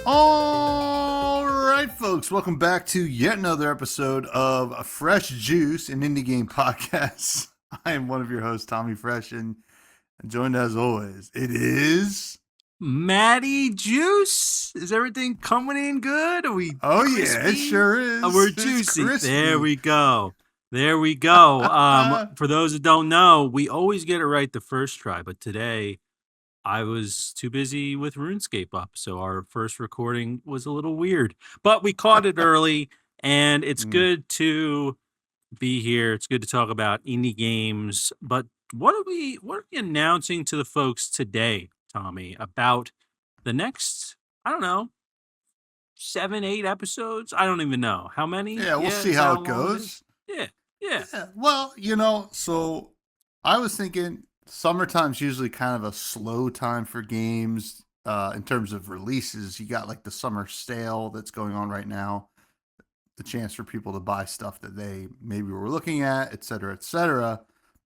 All right, folks, welcome back to yet another episode of Fresh Juice, an indie game podcast. I am one of your hosts, Tommy Fresh, and joined as always, it is. Maddie Juice. Is everything coming in good? Are we Oh, crispy? yeah, it sure is. We're It's juicy. crispy. There we go. For those that don't know, we always get it right the first try, but today I was too busy with RuneScape up, so our first recording was a little weird. But we caught it early, and it's good to be here. It's good to talk about indie games. But what are we announcing to the folks today, Tommy, about the next, I don't know, 7, 8 episodes? I don't even know. How many? Yeah, we'll see how it goes. Yeah. Well, so I was thinking summertime's usually kind of a slow time for games in terms of releases. You got like the summer sale that's going on right now, the chance for people to buy stuff that they maybe were looking at, et cetera, et cetera.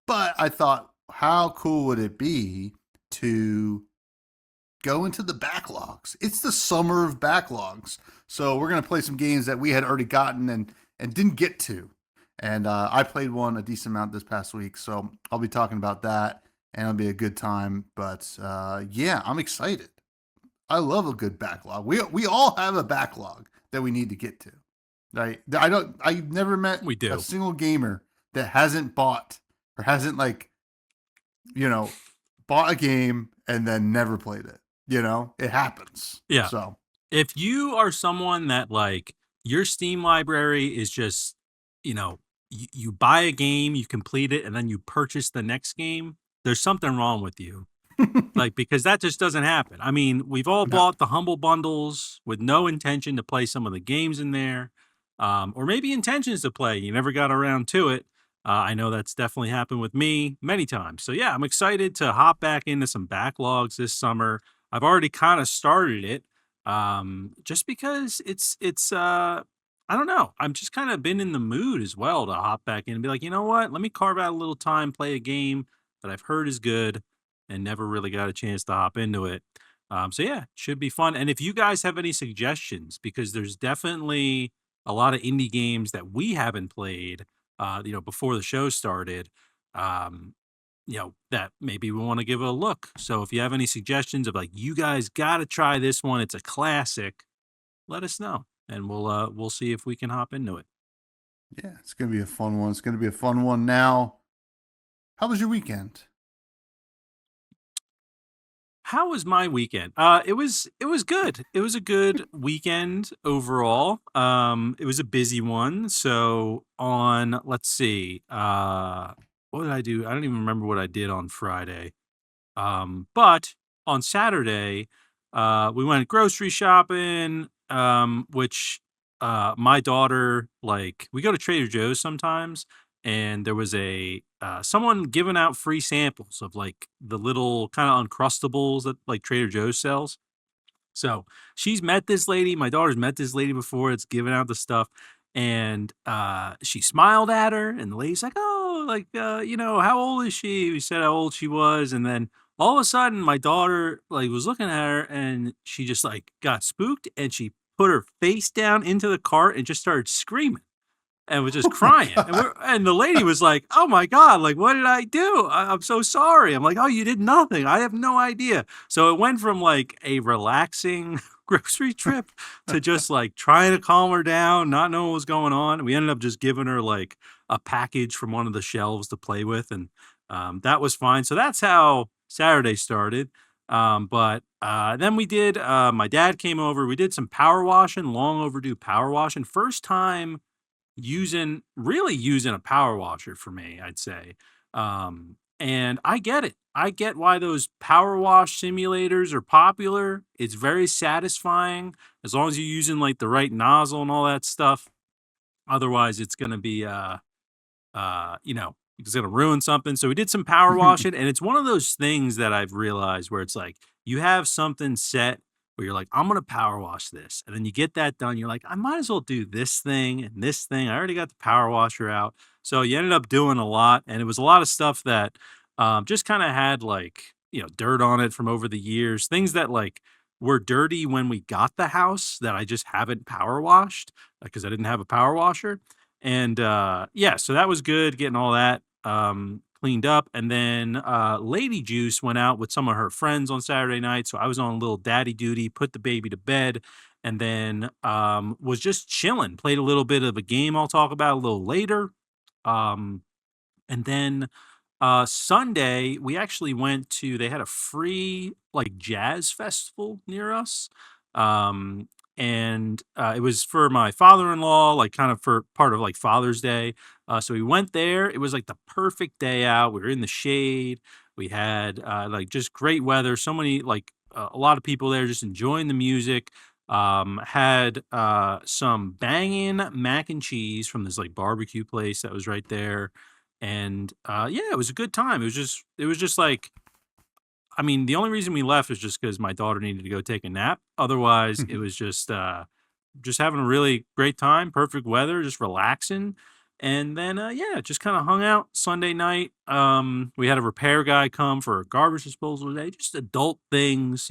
But I thought, how cool would it be to go into the backlogs? It's the summer of backlogs. So we're going to play some games that we had already gotten and didn't get to. And I played one a decent amount this past week. So I'll be talking about that, and it'll be a good time. But yeah, I'm excited. I love a good backlog. We all have a backlog that we need to get to. Right? I've never met a single gamer that hasn't bought or hasn't bought a game and then never played it. It happens. Yeah. So if you are someone that like your Steam library is just, you buy a game, you complete it, and then you purchase the next game, there's something wrong with you. Because that just doesn't happen. I mean, we've all bought the Humble Bundles with no intention to play some of the games in there, or maybe intentions to play. You never got around to it. I know that's definitely happened with me many times. So yeah, I'm excited to hop back into some backlogs this summer. I've already kind of started it, just because it's I don't know. I'm just kind of been in the mood as well to hop back in and be like, you know what? Let me carve out a little time, play a game that I've heard is good and never really got a chance to hop into it. So yeah, should be fun. And if you guys have any suggestions, because there's definitely a lot of indie games that we haven't played, before the show started, that maybe we want to give it a look. So if you have any suggestions of like, you guys got to try this one, it's a classic, let us know, and we'll see if we can hop into it. Yeah, it's gonna be a fun one. It's gonna be a fun one. Now, how was your weekend? How was my weekend? It was good. It was a good weekend overall. It was a busy one. So on, let's see, what did I do? I don't even remember what I did on Friday. But on Saturday, we went grocery shopping, which my daughter, we go to Trader Joe's sometimes, and there was someone giving out free samples of like the little kind of Uncrustables that like Trader Joe's sells. So she's met this lady. My daughter's met this lady before. It's giving out the stuff, and she smiled at her, and the lady's like, "Oh, how old is she?" We said how old she was, and then all of a sudden, my daughter was looking at her, and she just got spooked, and she put her face down into the cart and just started screaming and was just crying. And the lady was like, "Oh my God, what did I do? I'm so sorry." I'm like, "Oh, you did nothing. I have no idea." So it went from a relaxing grocery trip to just trying to calm her down, not knowing what was going on. We ended up just giving her a package from one of the shelves to play with. And that was fine. So that's how Saturday started. But then we did, my dad came over. We did some power washing, long overdue power washing. First time really using a power washer for me, I'd say. And I get it. I get why those power wash simulators are popular. It's very satisfying as long as you're using the right nozzle and all that stuff. Otherwise, it's going to be, it's going to ruin something. So we did some power washing, and it's one of those things that I've realized where it's you have something set where you're like, I'm going to power wash this. And then you get that done. You're like, I might as well do this thing and this thing. I already got the power washer out. So you ended up doing a lot. And it was a lot of stuff that just kind of had dirt on it from over the years. Things that were dirty when we got the house that I just haven't power washed because I didn't have a power washer. And yeah, so that was good getting all that cleaned up. And then Lady Juice went out with some of her friends on Saturday night. So I was on a little daddy duty, put the baby to bed, and then was just chilling. Played a little bit of a game I'll talk about a little later. Um, and then Sunday, we actually went to they had a free, like, jazz festival near us, um, and, it was for my father-in-law, like, kind of for part of, like, Father's Day, so we went there, it was, like, the perfect day out, we were in the shade, we had, like, just great weather, so many, like, a lot of people there just enjoying the music, had, some banging mac and cheese from this, like, barbecue place that was right there, and yeah, it was a good time. It was just like, I mean, the only reason we left was just because my daughter needed to go take a nap. Otherwise, it was just having a really great time, perfect weather, just relaxing. And then yeah, just kind of hung out Sunday night. We had a repair guy come for a garbage disposal today, just adult things.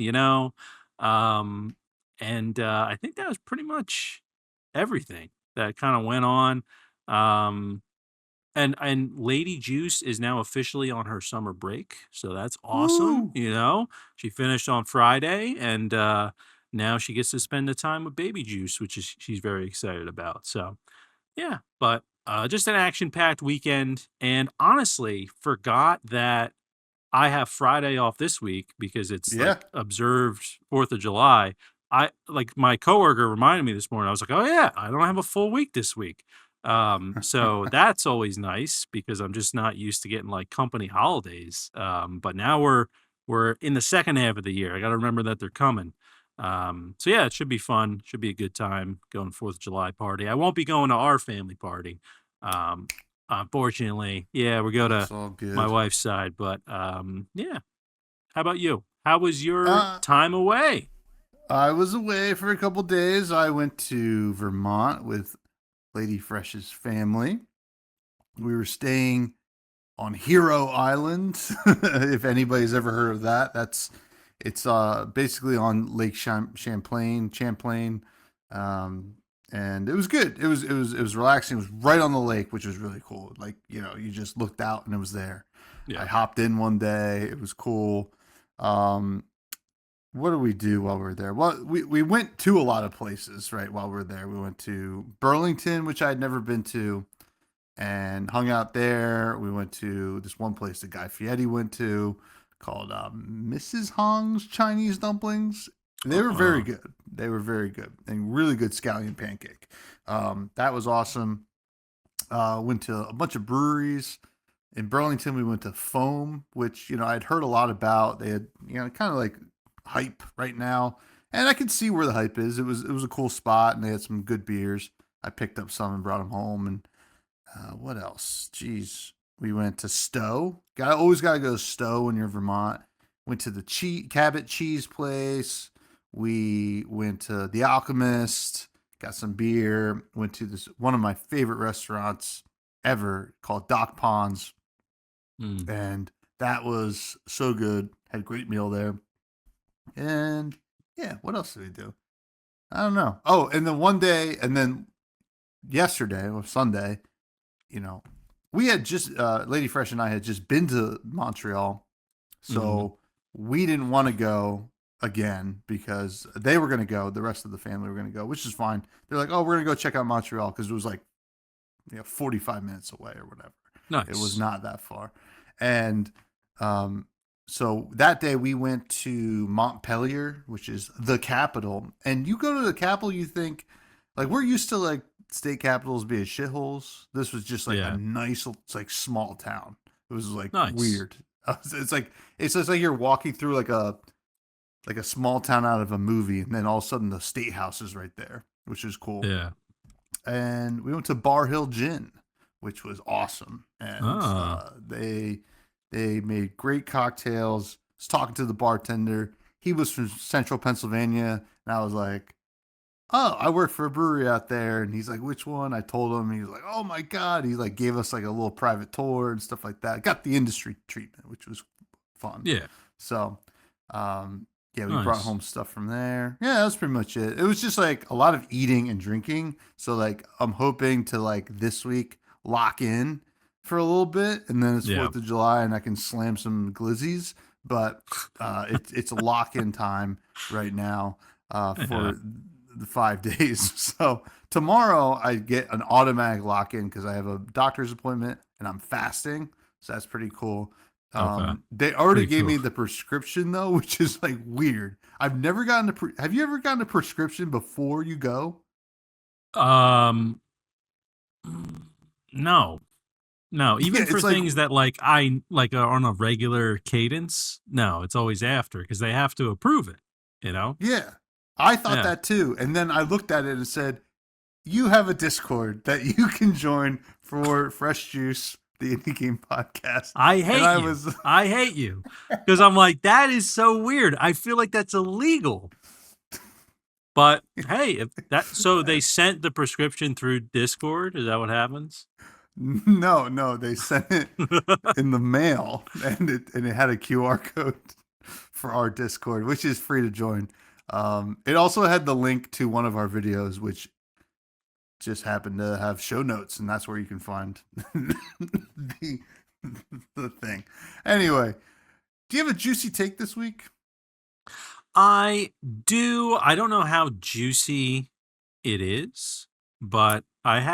Um, and I think that was pretty much everything that kind of went on. Um, and Lady Juice is now officially on her summer break, so that's awesome, Woo! you know? She finished on Friday, and, now she gets to spend the time with Baby Juice, which is she's very excited about, so, yeah, but, just an action-packed weekend, and honestly, forgot that I have Friday off this week because it's, Yeah. like, observed 4th of July. My coworker reminded me this morning, I was like, "Oh, yeah, I don't have a full week this week." So that's always nice because I'm just not used to getting, like, company holidays, but now we're in the second half of the year, I gotta remember that they're coming. So yeah, it should be fun, should be a good time going 4th of July party. I won't be going to our family party, um, unfortunately. Yeah, we go to That's all my good. wife's side, but, yeah. How about you? How was your Uh, time away? I was away for a couple days. I went to Vermont with Lady Fresh's family. We were staying on Hero Island. If anybody's ever heard of that, it's basically on Lake Champlain, um, and it was good. It was relaxing. It was right on the lake, which was really cool. Like, you just looked out and it was there. I Yeah. hopped in one day. It was cool. Um, what did we do while we were there? Well, we went to a lot of places, right? While we were there, we went to Burlington, which I had never been to, and hung out there. We went to this one place that Guy Fieri went to called Mrs. Hong's Chinese Dumplings. They were very Uh, good. They were very good and really good scallion pancake. That was awesome. Went to a bunch of breweries. In Burlington, we went to Foam, which I'd heard a lot about. They had kind of like hype right now, and I could see where the hype is. It was a cool spot, and they had some good beers. I picked up some and brought them home, and what else? Jeez, we went to Stowe. Always gotta go to Stowe when you're in Vermont. Went to the Cabot cheese place. We went to the Alchemist. Got some beer. Went to this one of my favorite restaurants ever called Doc Ponds, mm, and that was so good. Had a great meal there. And yeah, what else did we do? I don't know. Oh, and then one day, and then yesterday or Sunday, you know, we had just Lady Fresh and I had just been to Montreal, mhm. so we didn't want to go again because they were going to go. The rest of the family were going to go, which is fine. They're like, "Oh, we're going to go check out Montreal," because it was like 45 minutes away or whatever. It was Nice. not that far, and um, so that day we went to Montpelier, which is the capital. And you go to the capital, you think like we're used to like state capitals being shitholes. This was just like a Yeah. nice, it's like small town. It was like Nice. weird. It's just like you're walking through like a small town out of a movie, and then all of a sudden the state house is right there, which is cool. Yeah. And we went to Bar Hill Gin, which was awesome. And Ah. they made great cocktails. I was talking to the bartender. He was from Central Pennsylvania, and I was like, "Oh, I work for a brewery out there." And he's like, "Which one?" I told him. He was like, "Oh my god!" He like gave us like a little private tour and stuff like that. Got the industry treatment, which was fun. Yeah. So, Yeah, we brought Nice. home stuff from there. Yeah, that's pretty much it. It was just like a lot of eating and drinking. So like I'm hoping to like this week lock in for a little bit, and then it's Yeah. 4th of July and I can slam some glizzies. But it's a lock in time right now Yeah. for the 5 days. So tomorrow I get an automatic lock in because I have a doctor's appointment and I'm fasting. So that's pretty cool. Okay. They already Pretty gave cool. me the prescription though, which is like weird. I've never gotten have you ever gotten a prescription before you go? Um, no, no. Yeah, Even for it's like things that like I like are on a regular cadence, no, it's always after because they have to approve it. You know? yeah. I thought Yeah. that too. And then I looked at it and said, "You have a Discord that you can join for Fresh Juice, the Indie Game Podcast." I And hate I you. was I hate you because I'm like that is so weird. I feel like that's illegal. But hey, if that so they sent the prescription through Discord. Is that what happens? no, no, they sent it in the mail and it had a QR code for our Discord, which is free to join. It also had the link to one of our videos, which just happened to have show notes, and that's where you can find the the thing. Anyway, do you have a juicy take this week? I do. I don't know how juicy it is, but I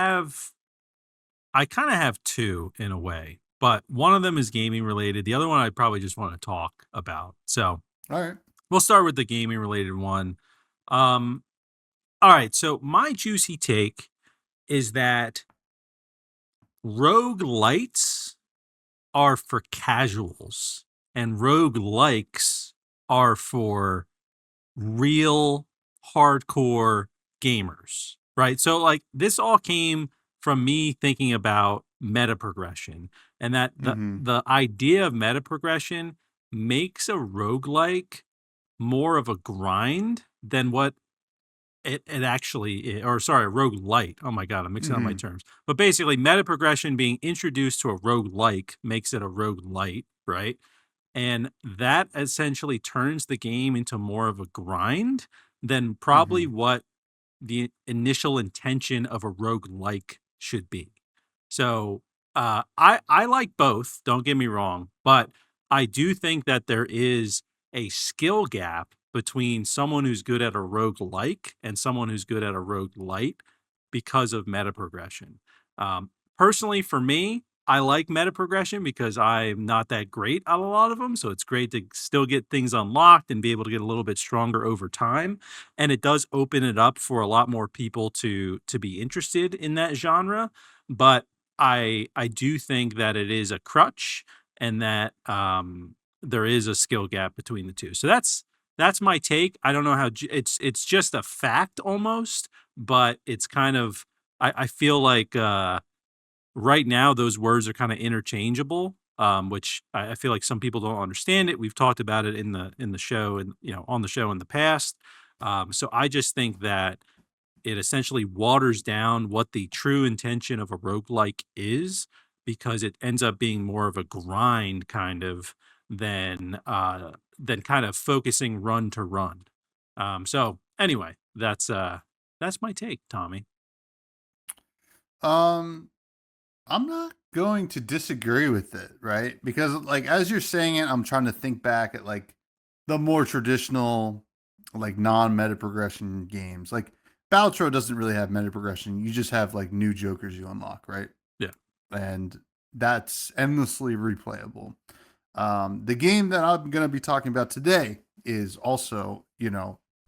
kind of have two in a way, but one of them is gaming related. The other one I probably just want to talk about. So All right. we'll start with the gaming related one. Um, all right. So my juicy take is that roguelites are for casuals and roguelikes are for real hardcore gamers, right? So like this all came from me thinking about meta progression and that Mm-hmm. the idea of meta progression makes a roguelike more of a grind than what it actually is, or sorry, a roguelite. Oh my god, I'm mixing up my Mm-hmm. terms. But basically meta progression being introduced to a roguelike makes it a roguelite, right? And that essentially turns the game into more of a grind than Mm-hmm. probably what the initial intention of a roguelike should be. So I like both, don't get me wrong, but I do think that there is a skill gap between someone who's good at a roguelike and someone who's good at a roguelite because of meta progression. Personally, for me, I like meta progression because I'm not that great at a lot of them. So it's great to still get things unlocked and be able to get a little bit stronger over time. And it does open it up for a lot more people to be interested in that genre. But I do think that it is a crutch and that there is a skill gap between the two. So that's my take. I don't know how it's just a fact almost, but it's kind of I feel like right now those words are kind of interchangeable, which I feel like some people don't understand it. We've talked about it in the show and on the show in the past. So I just think that it essentially waters down what the true intention of a roguelike is because it ends up being more of a grind kind of than kind of focusing run to run. So anyway, that's my take, Tommy. Um, I'm not going to disagree with it, right? Because like as you're saying it, I'm trying to think back at like the more traditional, like non-meta progression games. Like Balatro doesn't really have meta progression. You just have like new jokers you unlock, right? Yeah. And that's endlessly replayable. The game that I'm going to be talking about today is also,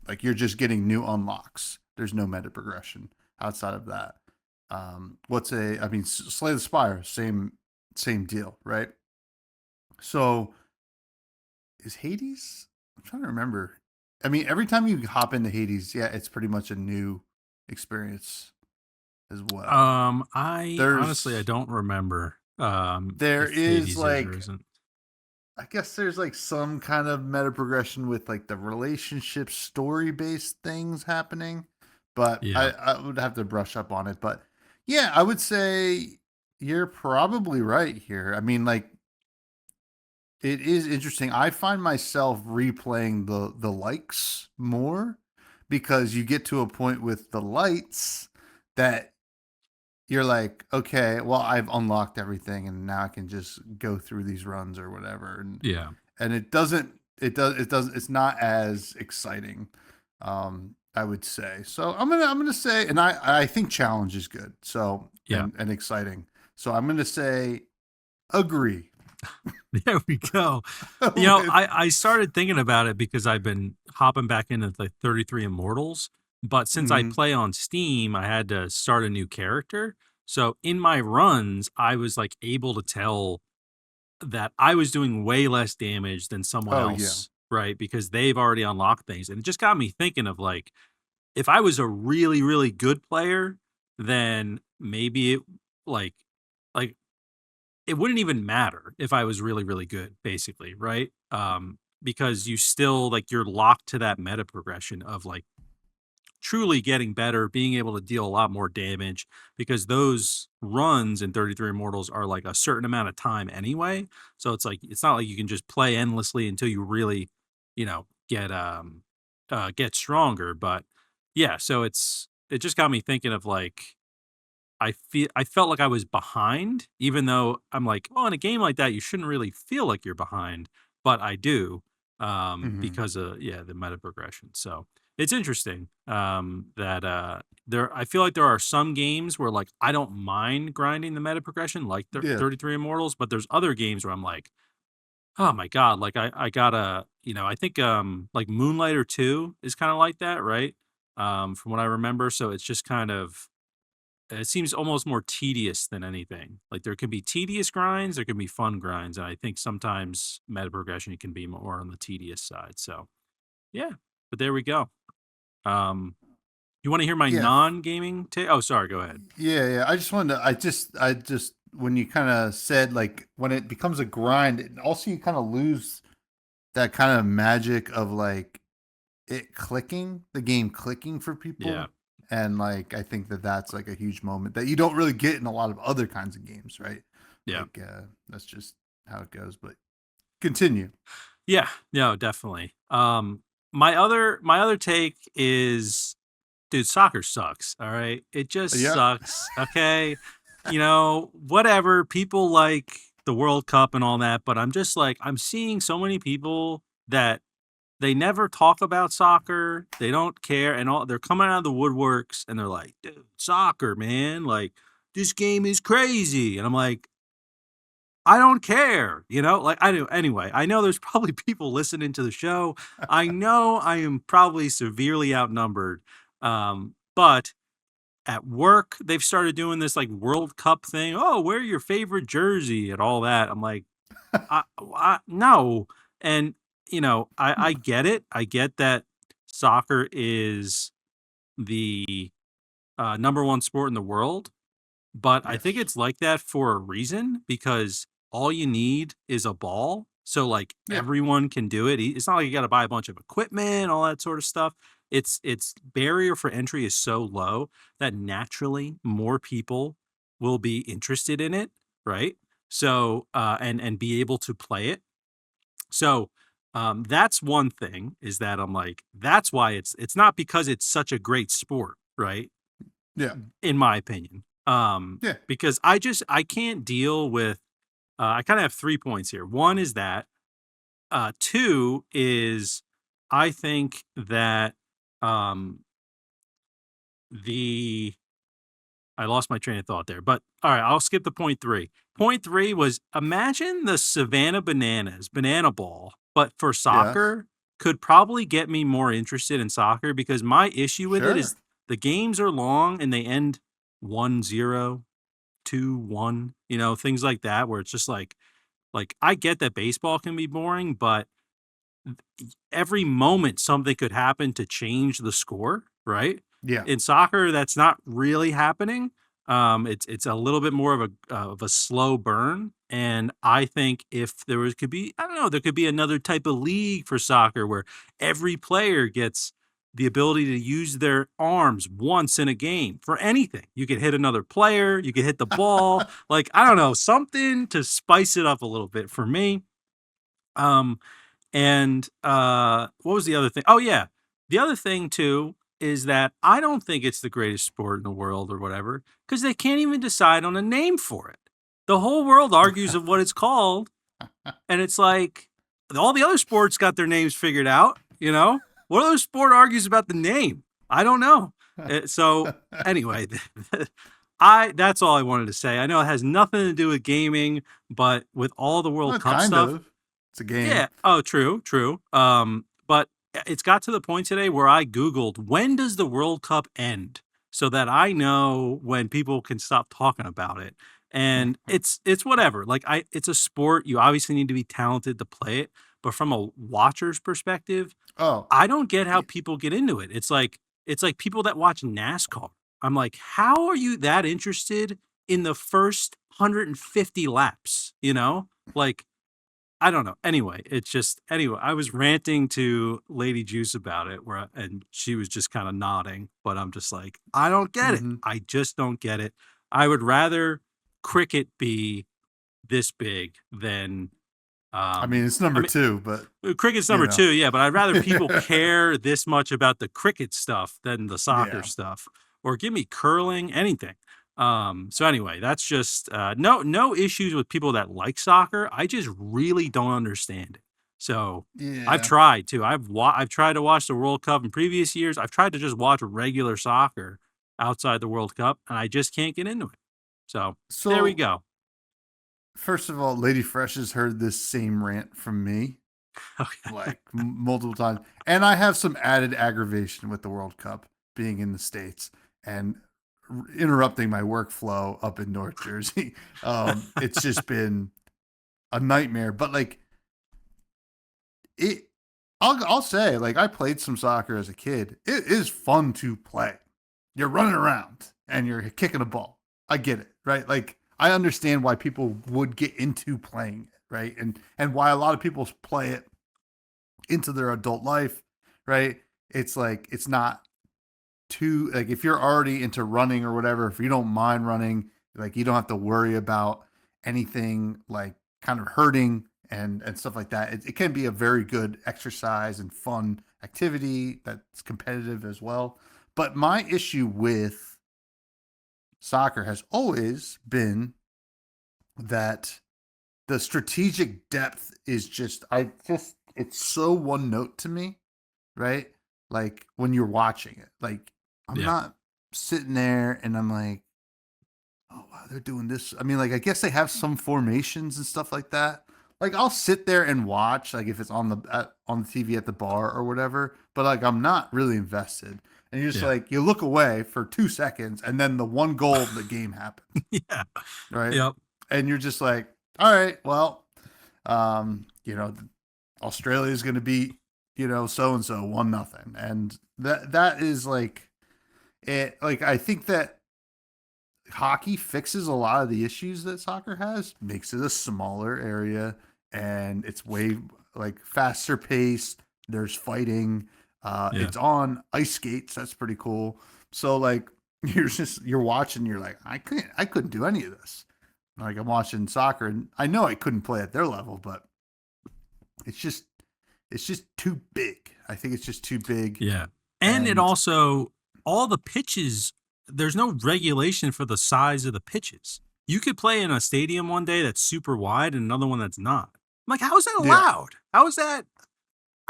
like you're just getting new unlocks. There's no meta progression outside of that. I mean, Slay the Spire, same deal, right? So is Hades? I'm trying to remember. I mean, every time you hop into Hades, yeah, it's pretty much a new experience as well. I honestly I There's don't remember there if is Hades is or like isn't. I guess there's like some kind of meta progression with like the relationship story based things happening, but Yeah. I would have to brush up on it. But yeah, I would say you're probably right here. I mean, like It is interesting. I find myself replaying the likes more because you get to a point with the lights that you're like, okay, well, I've unlocked everything and now I can just go through these runs or whatever. Yeah. And it's not as exciting, I would say. So I'm gonna say, and I think challenge is good. So Yeah. and exciting. So I'm gonna say agree There we go. with I started thinking about it because I've been hopping back into the 33 Immortals, but since I mhm. play on Steam, I had to start a new character. So in my runs, I was like able to tell that I was doing way less damage than someone Oh yeah. else, right? Because they've already unlocked things. And it just got me thinking of like, if I was a really, really good player, then maybe it like like it wouldn't even matter if I was really, really good, basically, right? Because you still like you're locked to that meta progression of like truly getting better, being able to deal a lot more damage because those runs in 33 Immortals are like a certain amount of time anyway. So it's like it's not like you can just play endlessly until you really, get stronger. But yeah, so it just got me thinking of like I felt like I was behind, even though I'm like, well, in a game like that, you shouldn't really feel like you're behind, but I do, Hmm. because of the meta progression. So it's interesting that there. I feel like there are some games where like I don't mind grinding the meta progression, like Yeah. 33 Immortals, but there's other games where I'm like, oh my god, like I gotta, I think like Moonlighter 2 is kind of like that, right? From what I remember, so it's just kind of it seems almost more tedious than anything. Like there can be tedious grinds, there can be fun grinds, and I think sometimes meta progression can be more on the tedious side. So yeah, but there we go. Um, you want to hear my Yeah. non-gaming take? Oh, sorry. Go ahead. Yeah. I just wanted to, I just, when you kind of said like when it becomes a grind, also you kind of lose that kind of magic of like it clicking, the game clicking for Yeah, people. And like, I think that that's like a huge moment that you don't really get in a lot of other kinds of games, right? yeah, Like, that's just how it goes. But continue. yeah. No, definitely. My other take is, dude, soccer sucks. All right, it just Yeah. sucks. Okay, whatever. People like the World Cup and all that, but I'm just like I'm seeing so many people that they never talk about soccer. They don't care, and all they're coming out of the woodworks, and they're like, "Dude, soccer, man! Like this game is crazy." And I'm like, I don't care, like I do. Anyway, I know there's probably people listening to the show. I know I am probably severely outnumbered. But at work, they've started doing this like World Cup thing. Oh, wear your favorite jersey and all that. I'm like, no. And, I get it. I get that soccer is the number one sport in the world. But I think Yes. it's like that for a reason because all you need is a ball. So like Yeah. everyone can do it. It's not like you got to buy a bunch of equipment, all that sort of stuff. It's barrier for entry is so low that naturally more people will be interested in it, right? So and be able to play it. So that's one thing is that I'm like that's why it's not because it's such a great sport, right? Yeah. In my opinion. Yeah. Because I can't deal with I kind of have 3 points here. One is that two is I think that um the I lost my train of thought there. But all right, I'll skip the point three. Point three was imagine the Savannah Bananas, banana ball, but for Yes. soccer could probably get me more interested in soccer because my issue with it is Sure. the games are long and they end 1-0, 2-1, things like that, where it's just like I get that baseball can be boring, but every moment something could happen to change the score, right? Yeah. In soccer, that's not really happening. It's a little bit more of a slow burn, and I think if there was could be I don't know there could be another type of league for soccer where every player gets the ability to use their arms once in a game for anything. You could hit another player, you could hit the ball, like I don't know something to spice it up a little bit for me. Um, and what was the other thing? Oh yeah, the other thing too is that I don't think it's the greatest sport in the world or whatever because they can't even decide on a name for it. The whole world argues of what it's called, and it's like all the other sports got their names figured out. What other sport argues about the name? I don't know. So anyway, I that's all I wanted to say. I know it has nothing to do with gaming, but with all the World Well, Cup kind stuff, of. It's a game. yeah. Oh, true, true. But it's got to the point today where I Googled when does the World Cup end so that I know when people can stop talking about it. And it's whatever. Like it's a sport. You obviously need to be talented to play it. But from a watcher's perspective, Oh, I don't get how yeah. people get into it. It's like people that watch NASCAR. I'm like, how are you that interested in the first 150 laps? Like I don't know. Anyway, I was ranting to Lady Juice about it and she was just kind of nodding, but I'm just like, I don't get it. hmm I just don't get it. I would rather cricket be this big than I mean, it's I number mean two, but cricket's you number know, 2, yeah, but I'd rather people care this much about the cricket stuff than the soccer yeah. stuff or give me curling, anything. So anyway, that's just no issues with people that like soccer. I just really don't understand it. So I've Yeah. tried to. I've tried to watch the World Cup in previous years. I've tried to just watch regular soccer outside the World Cup, and I just can't get into it. So there we So, go. first of all, Lady Fresh has heard this same rant from me Okay. like multiple times, and I have some added aggravation with the World Cup being in the States and interrupting my workflow up in North Jersey. It's just been a nightmare. But like it, I'll say like I played some soccer as a kid. It is fun to play. You're running around and you're kicking a ball. I get it, right? Like I understand why people would get into playing it, right? And why a lot of people play it into their adult life, right? It's like it's not too like if you're already into running or whatever, if you don't mind running, like you don't have to worry about anything like kind of hurting and stuff like that. It can be a very good exercise and fun activity that's competitive as well. But my issue with soccer has always been that the strategic depth is just it's so one note to me, right? Like when you're watching it. Like I'm Yeah. not sitting there and I'm like, oh wow, they're doing this. I mean, like I guess they have some formations and stuff like that. Like I'll sit there and watch, like if it's on the TV at the bar or whatever. But like I'm not really invested. And you're just Yeah. like you look away for 2 seconds, and then the one goal of the game happens, Yeah. right? Yep. And you're just like, all right, well, Australia is going to beat so and so 1-0, and that is like it. Like I think that hockey fixes a lot of the issues that soccer has, makes it a smaller area, and it's way like faster paced. There's fighting. Yeah. It's on ice skates. That's pretty cool. So like you're watching. You're like I couldn't do any of this. Like I'm watching soccer, and I know I couldn't play at their level, but it's just it's just too big. I think it's just too big, Yeah. And it and also, all the pitches, there's no regulation for the size of the pitches. You could play in a stadium one day that's super wide and another one that's not. I'm like, how is that yeah, allowed? How is that?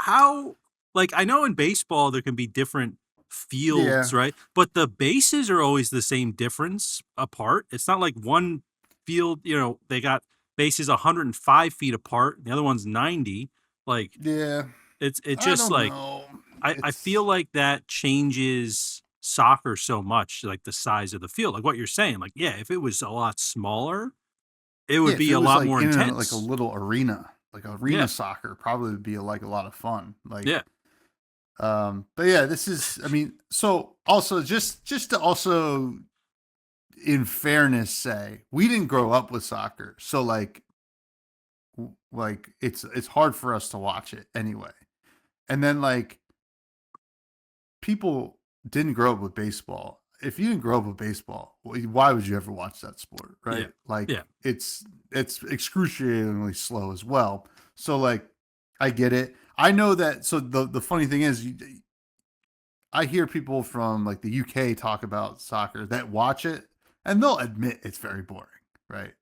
How? Like, I know in baseball there can be different yeah, fields, right? But the bases are always the same difference apart. It's not like one field, they got bases 105 feet apart, and the other one's 90. Like, yeah. it's I just don't like know. I feel It's like that changes soccer so much, like the size of the field. Like what you're saying, like, yeah, if it was a lot smaller, it Yeah, would if be it a was lot like more in like a intense. little arena, like arena Yeah. soccer, probably would be like a lot of fun. Like, Yeah. but yeah, this is. I mean, so also just to also, in fairness, say we didn't grow up with soccer, so like it's hard for us to watch it anyway. And then like people didn't grow up with baseball. If you didn't grow up with baseball, why would you ever watch that sport, Yeah. right? Like Yeah. it's excruciatingly slow as well. So like I get it. I know that. So the funny thing is, I hear people from like the UK talk about soccer that watch it, and they'll admit it's very boring, right?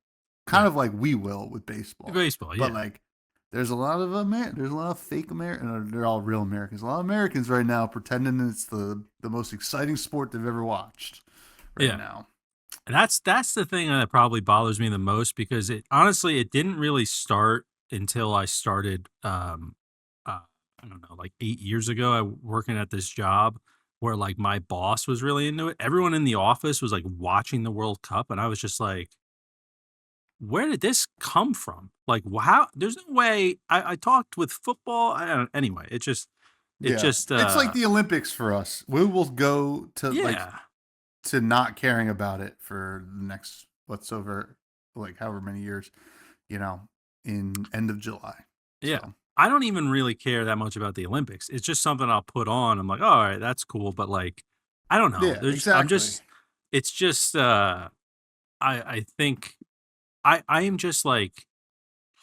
Kind Right. of like we will with baseball, Baseball, but yeah. like there's a lot of fake Americans. They're all real Americans. A lot of Americans right now pretending it's the most exciting sport they've ever watched right Yeah. now. And that's the thing that probably bothers me the most because it honestly it didn't really start until I started I don't know, like 8 years ago I working at this job where like my boss was really into it. Everyone in the office was like watching the World Cup and I was just like, where did this come from? Like how there's no way I talked with football. I don't anyway, it Yeah, just it's like the Olympics for us. We will go to like yeah. to not caring about it for the next what's over like however many years, you know, in end of July. Yeah. So I don't even really care that much about the Olympics. It's just something I'll put on. I'm like, "Oh, all right, that's cool." But like, I don't know. yeah, There's I'm exactly. just it's just I think I am just like,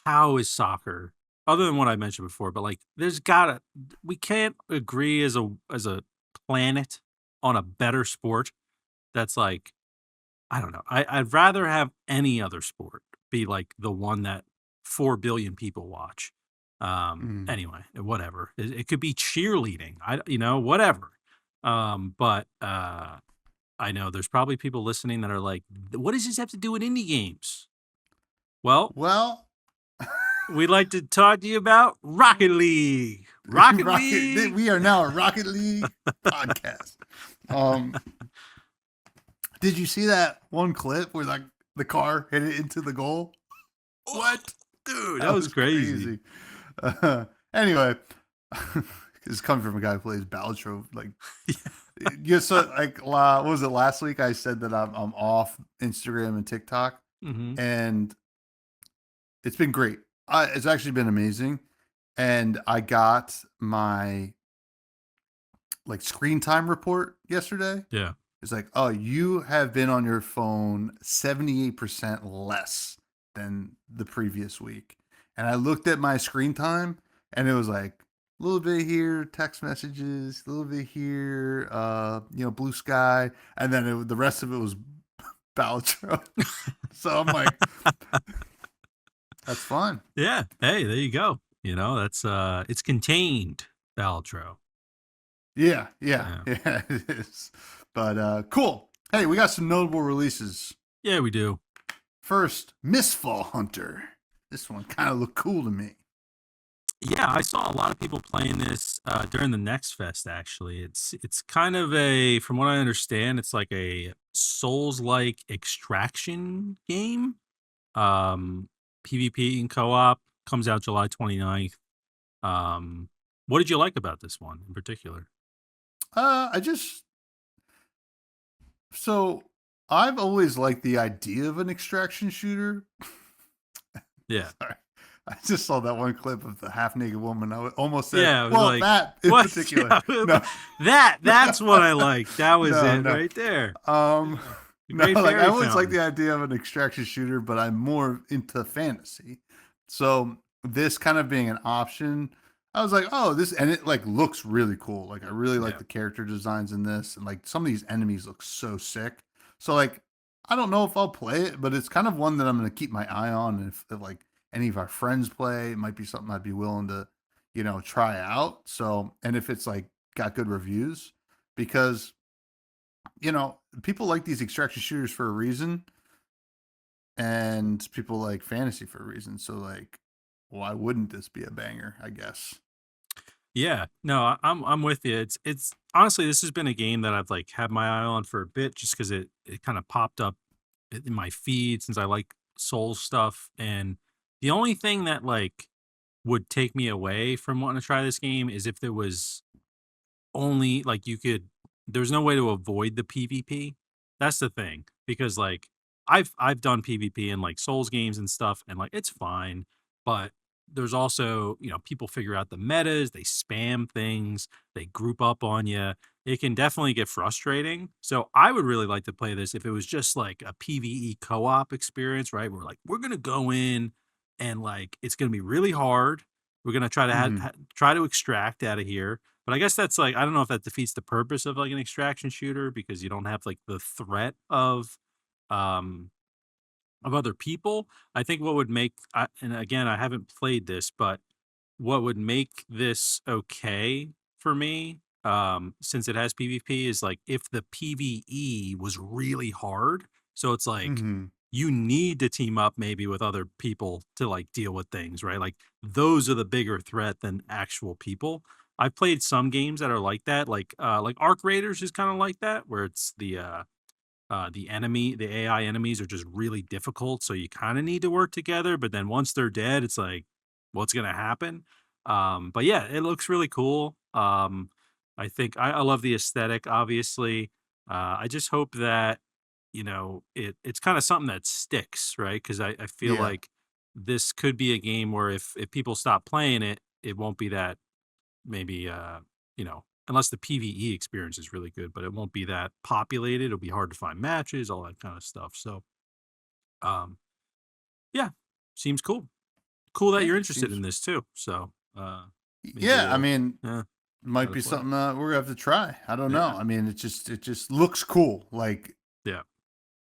how is soccer other than what I mentioned before, but like there's gotta we can't agree as a planet on a better sport that's like I don't know. I'd rather have any other sport be like the one that 4 billion people watch. Mm. Anyway, whatever. It could be cheerleading. Whatever. But I know there's probably people listening that are like, what does this have to do with indie games? Well, Well, we'd like to talk to you about Rocket League. Rocket Rocket. League. We are now a Rocket League podcast. Um, did you see that one clip where like the car hit it into the goal? Oh, dude, that That was was crazy. crazy. Anyway, it's coming from a guy who plays Baltro. Like, you so like what was it last week? I said that I'm off Instagram and TikTok, hmm and it's been great. It's actually been amazing, and I got my like screen time report yesterday. Yeah. It's like, oh, you have been on your phone 78% less than the previous week. And I looked at my screen time and it was like a little bit here, text messages, a little bit here, blue sky. And then the rest of it was Baltro. So I'm like, that's fun. Yeah. Hey, there you go. That's it's contained, Baltro. Yeah, yeah, Yeah. yeah, it is. But cool. Hey, we got some notable releases. Yeah, we do. First, Mistfall Hunter. This one kind of looked cool to me. Yeah, I saw a lot of people playing this during the Next Fest. Actually, it's kind of from what I understand, it's like a Souls-like extraction game. Um, PvP and co-op comes out July 29th. What did you like about this one in particular? I just so I've always liked the idea of an extraction shooter. Yeah, Sorry, I just saw that one clip of the half naked woman. I almost said, yeah. It was "Well, like that in what? particular." No, That's what I like. That was no, it no. right there. Um, Yeah, the no. Great Like I Fairy always like Fountain. the idea of an extraction shooter, but I'm more into fantasy. So this kind of being an option, I was like, "Oh, this," and it like looks really cool. Like I really like Yeah. the character designs in this, and like some of these enemies look so sick. So like, I don't know if I'll play it, but it's kind of one that I'm going to keep my eye on. And if like any of our friends play, it might be something I'd be willing to, try out. So, and if it's like got good reviews, because people like these extraction shooters for a reason, and people like fantasy for a reason. So, like, why wouldn't this be a banger? I guess. Yeah, no, I'm with you. It's honestly this has been a game that I've like had my eye on for a bit just because it kind of popped up in my feed since I like Souls stuff. And the only thing that like would take me away from wanting to try this game is if there was only like there's no way to avoid the PvP. That's the thing. Because like I've done PvP in like Souls games and stuff and like it's fine, but there's also, people figure out the metas, they spam things, they group up on you. It can definitely get frustrating. So I would really like to play this if it was just like a PvE co-op experience, right? Where like we're going to go in and like it's going to be really hard We're gonna try to Hmm. try to extract out of here. But I guess that's like, I don't know if that defeats the purpose of like an extraction shooter, because you don't have like the threat um of other people. I think what would make, and again, I haven't played this, but what would make this okay for me, since it has PvP, is like if the PvE was really hard. So it's like Hmm. you need to team up maybe with other people to like deal with things, right? Like those are the bigger threat than actual people. I've played some games that are like that, like Arc Raiders is kind of like that, where it's the AI enemies are just really difficult, so you kind of need to work together. But then once they're dead, it's like, what's gonna happen? But yeah, it looks really cool. I think I love the aesthetic. Obviously, I just hope that it's kind of something that sticks, right? Because I feel Yeah. like this could be a game where if people stop playing it, it won't be that, maybe unless the PvE experience is really good, but it won't be that populated. It'll be hard to find matches, all that kind of stuff. So um yeah, seems cool. Cool that Yeah. you're interested in Seems. this too. So maybe Yeah. I we'll, mean, yeah, try might to be play. something we're gonna have to try. I don't know. Yeah. I mean, it just looks cool. Yeah.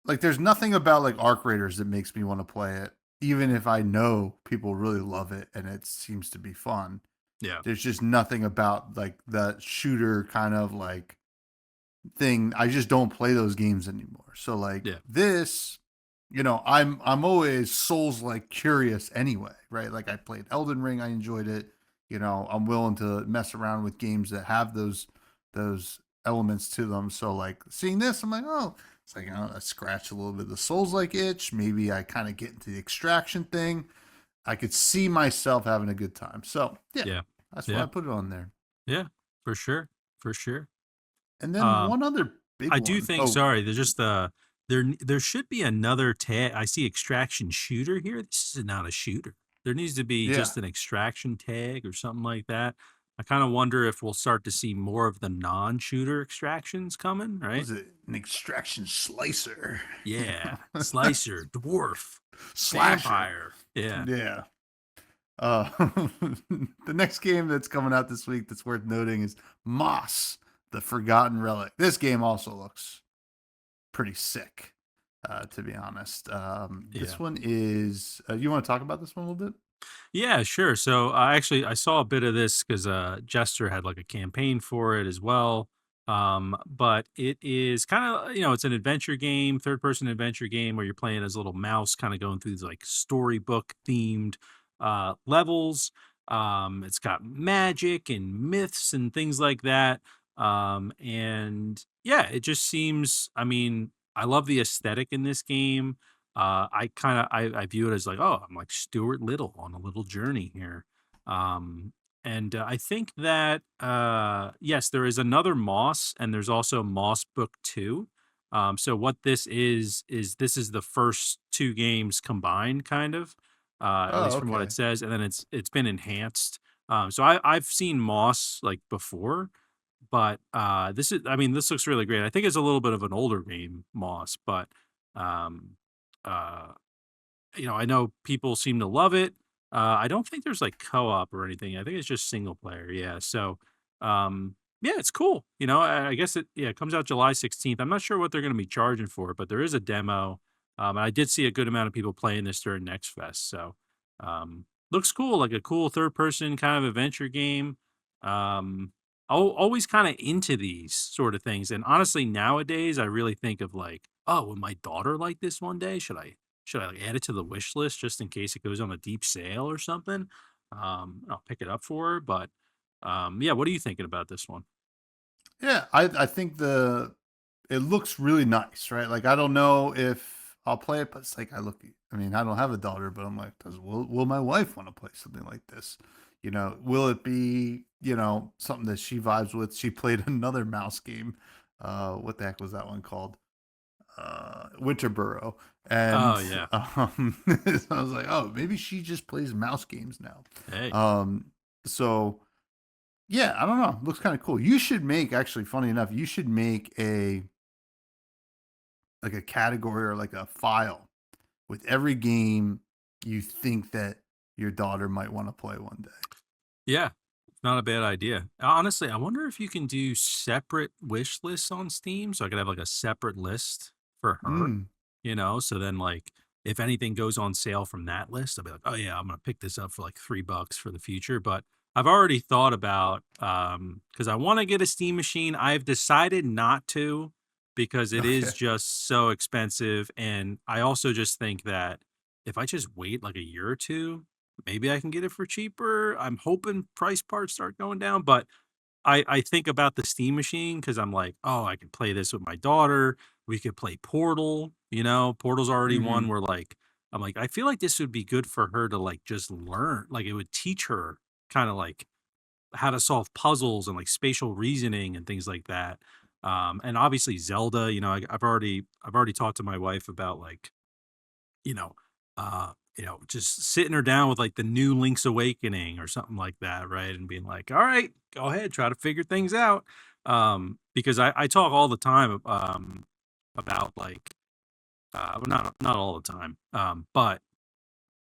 Like there's nothing about like Arc Raiders that makes me want to play it, even if I know people really love it and it seems to be fun. Yeah. There's just nothing about like the shooter kind of like thing. I just don't play those games anymore. So like Yeah. this, I'm always Souls like curious anyway, right? Like I played Elden Ring, I enjoyed it. I'm willing to mess around with games that have those elements to them. So like seeing this, I'm like, oh, it's like I scratch a little bit of the Souls like itch. Maybe I kind of get into the extraction thing. I could see myself having a good time. So yeah, Yeah. that's why Yeah. I put it on there. Yeah. For sure. For sure. And then Um one other big I do one. think, Oh, sorry, there's just there should be another tag. I see extraction shooter here. This is not a shooter. There needs to be yeah. just an extraction tag or something like that. I kind of wonder if we'll start to see more of the non-shooter extractions coming, right? Was it an extraction slicer? Yeah, slicer, dwarf, Slasher. vampire. Yeah. Yeah. Uh, the next game that's coming out this week that's worth noting is Moss, the Forgotten Relic. This game also looks pretty sick, to be honest. This Yeah. one is. You want to talk about this one a little bit? Yeah, sure. So I saw a bit of this because Jester had like a campaign for it as well. But it is kind of, it's an adventure game, third person adventure game where you're playing as a little mouse, kind of going through these like storybook themed levels. It's got magic and myths and things like that. And yeah, it just seems, I mean, I love the aesthetic in this game. I view it as like, oh, I'm like Stuart Little on a little journey here. Um, and I think that yes, there is another Moss, and there's also Moss Book Two. So what this is this is the first two games combined, kind of, at Oh, least from what it okay. says, and then it's been enhanced. So I've seen Moss like before, but this is, I mean, this looks really great. I think it's a little bit of an older game, Moss, but um, uh, I know people seem to love it. I don't think there's like co-op or anything. I think it's just single player. Yeah. So, yeah, it's cool. I guess it comes out July 16th. I'm not sure what they're going to be charging for it, but there is a demo. And I did see a good amount of people playing this during Next Fest. So, looks cool. Like a cool third person kind of adventure game. Always kind of into these sort of things. And honestly, nowadays, I really think of like, oh, would my daughter like this one day? Should I like add it to the wish list just in case it goes on a deep sale or something? I'll pick it up for her. But yeah, what are you thinking about this one? Yeah, I think it looks really nice, right? Like I don't know if I'll play it, but it's like I mean, I don't have a daughter, but I'm like, will my wife want to play something like this? Will it be, something that she vibes with? She played another mouse game. What the heck was that one called? Winterboro. And Oh yeah, so I was like, oh, maybe she just plays mouse games now. hey, Um, so yeah, I don't know. Looks kind of cool. You should make actually funny enough, you should make a category or like a file with every game you think that your daughter might want to play one day. Yeah, it's not a bad idea. Honestly, I wonder if you can do separate wish lists on Steam, so I could have like a separate list for her, Mm. so then like if anything goes on sale from that list, I'll be like, "Oh yeah, I'm gonna pick this up for like $3 for the future." But I've already thought about because I want to get a Steam machine. I've decided not to because it is Okay. just so expensive, and I also just think that if I just wait like a year or two, maybe I can get it for cheaper. I'm hoping price parts start going down, but I think about the Steam machine because I'm like, oh, I could play this with my daughter. We could play Portal. Portal's already one Hmm. where like I'm like, I feel like this would be good for her to like just learn. Like it would teach her kind of like how to solve puzzles and like spatial reasoning and things like that. And obviously Zelda, I've already talked to my wife about like you know, just sitting her down with like the new Link's Awakening or something like that, right? And being like, all right, go ahead, try to figure things out. Because I talk all the time about like well, not all the time, but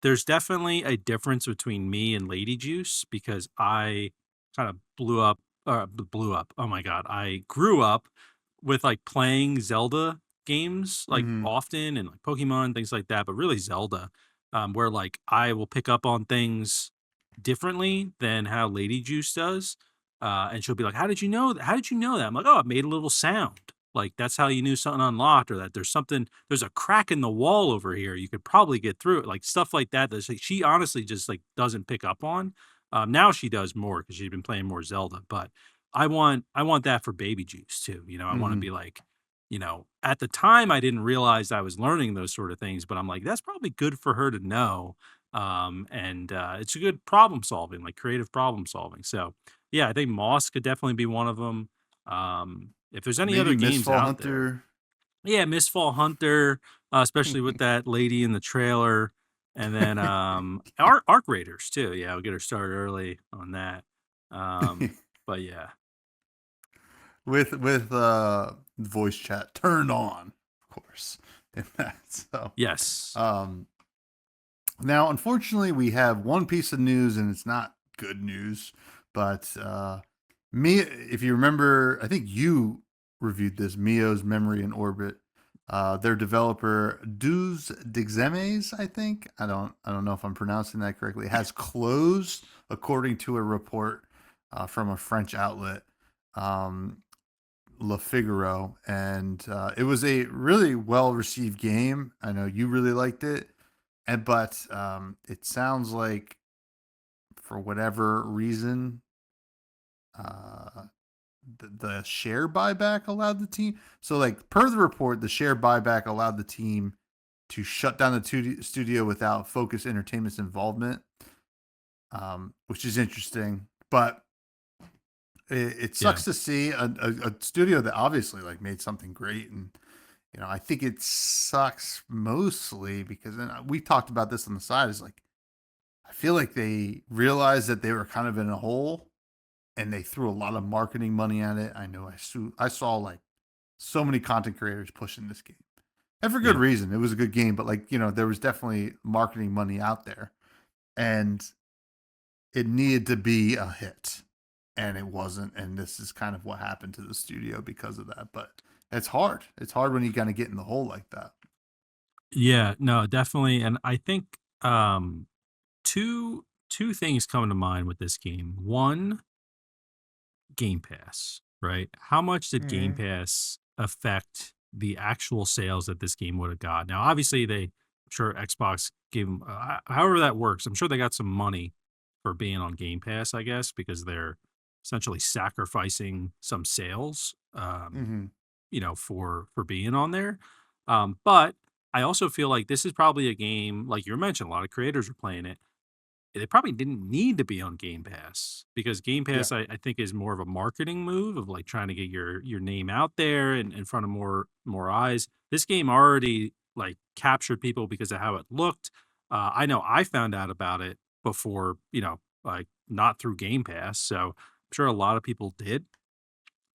there's definitely a difference between me and Lady Juice because I kind of blew up. Oh my god, I grew up with like playing Zelda games like Hmm. often and like Pokemon things like that, but really Zelda, where like I will pick up on things differently than how Lady Juice does, and she'll be like, "How did you know that? How did you know that?" I'm like, "Oh, it made a little sound." Like that's how you knew something unlocked, or that there's a crack in the wall over here. You could probably get through it, like stuff like that. That like, she honestly just like doesn't pick up on. Now she does more because she's been playing more Zelda. But I want that for Baby Juice too. I want to Hmm. be like, at the time I didn't realize I was learning those sort of things, but I'm like, that's probably good for her to know. And it's a good problem solving, like creative problem solving. So yeah, I think Moss could definitely be one of them. If there's any Maybe other games Mistfall out there, Hunter. yeah, Mistfall Hunter, especially with that lady in the trailer, and then Arc Raiders too. Yeah, I'll get her started early on that. But yeah, with voice chat turned on, of course. In that. So yes, um now unfortunately we have one piece of news and it's not good news, but me if you remember, I think you reviewed this Mio's Memory in Orbit. Their developer Deux Dixemes, I don't know if I'm pronouncing that correctly, has closed according to a report from a French outlet. Um, Le Figaro, and it was a really well received game. I know you really liked it, and but it sounds like for whatever reason, uh, the share buyback allowed the team. So, like per the report, the share buyback allowed the team to shut down the studio without Focus Entertainment's involvement, which is interesting. But it yeah, sucks to see a studio that obviously like made something great. And I think it sucks mostly because, and we talked about this on the side, is like I feel like they realized that they were kind of in a hole and they threw a lot of marketing money at it. I know I saw like so many content creators pushing this game, and for good yeah, reason. It was a good game, but like there was definitely marketing money out there, and it needed to be a hit, and it wasn't. And this is kind of what happened to the studio because of that. But it's hard. It's hard when you kind of get in the hole like that. yeah. No, definitely. And I think two things come to mind with this game. One, Game Pass, right? How much did Game Mm-hmm. Pass affect the actual sales that this game would have got? Now, obviously, I'm sure Xbox gave them, however that works. I'm sure they got some money for being on Game Pass, I guess, because they're essentially sacrificing some sales, Mm-hmm. for being on there. But I also feel like this is probably a game, like you mentioned, a lot of creators are playing it. They probably didn't need to be on Game Pass because Game Yeah. Pass, I think, is more of a marketing move of like trying to get your name out there and in front of more eyes. This game already like captured people because of how it looked. I know I found out about it before, like not through Game Pass, so I'm sure a lot of people did.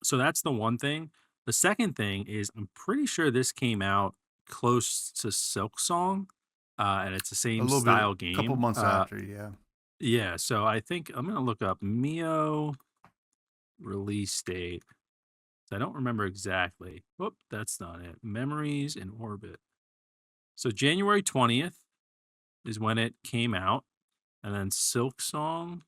So that's the one thing. The second thing is I'm pretty sure this came out close to Silk Song, and it's the A same little bit, style couple game. months after. Yeah. Yeah, so I think I'm gonna look up Mio release date. I don't remember exactly. Whoop, that's not it. Memories in Orbit. So January 20th is when it came out, and then Silk Song.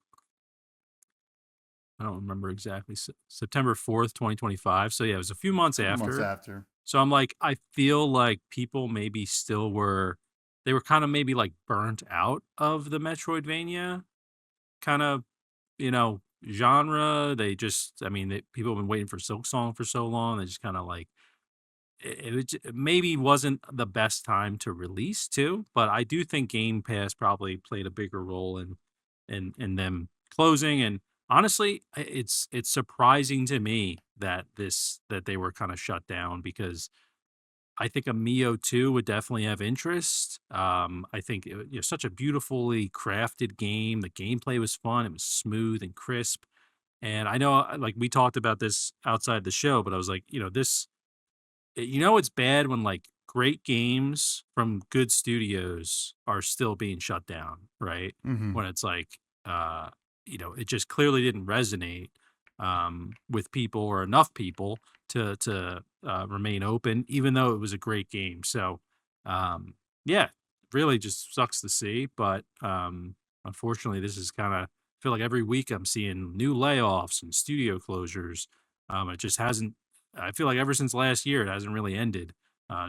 I don't remember exactly. September 4th, 2025. So yeah, it was a few months A couple months after. after. So I'm like, I feel like people maybe still were, they were kind of maybe like burnt out of the Metroidvania kind of, genre. They just, I mean, people have been waiting for Silk Song for so long. They just kind of like, it maybe wasn't the best time to release too, but I do think Game Pass probably played a bigger role in them closing. And honestly, it's surprising to me that they were kind of shut down, because I think a Mio 2 would definitely have interest. I think such a beautifully crafted game. The gameplay was fun. It was smooth and crisp. And I know, like, we talked about this outside the show, but I was like, it's bad when like great games from good studios are still being shut down, right? Mm-hmm. When it's like, it just clearly didn't resonate with people, or enough people to remain open, even though it was a great game. So, um, yeah, really just sucks to see. But unfortunately, this is kind of, feel like every week I'm seeing new layoffs and studio closures. It just hasn't, I feel like ever since last year, it hasn't really ended.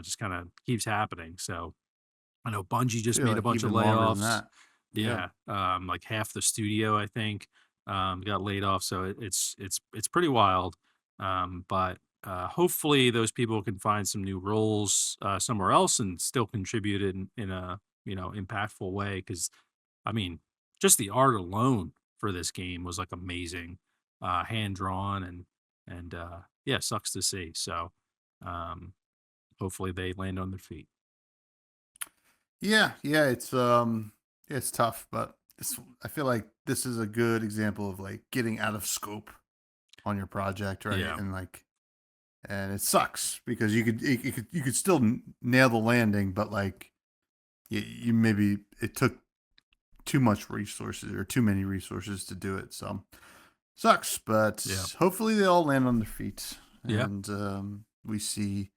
Just kind of keeps happening. So I know Bungie I just feel made a like bunch of even longer than layoffs. that. Yeah. Yeah, like half the studio, I think, got laid off. So it's pretty wild. But hopefully those people can find some new roles somewhere else and still contribute in a impactful way. Because I mean, just the art alone for this game was like amazing, hand drawn, and yeah, sucks to see. So, um, hopefully they land on their feet. Yeah, yeah, it's tough, but I feel like this is a good example of like getting out of scope on your project, right? Yeah, And it sucks because you could still nail the landing, but like you maybe it took too much resources or too many resources to do it. So sucks, yeah, but hopefully they all land on their feet yeah, and we see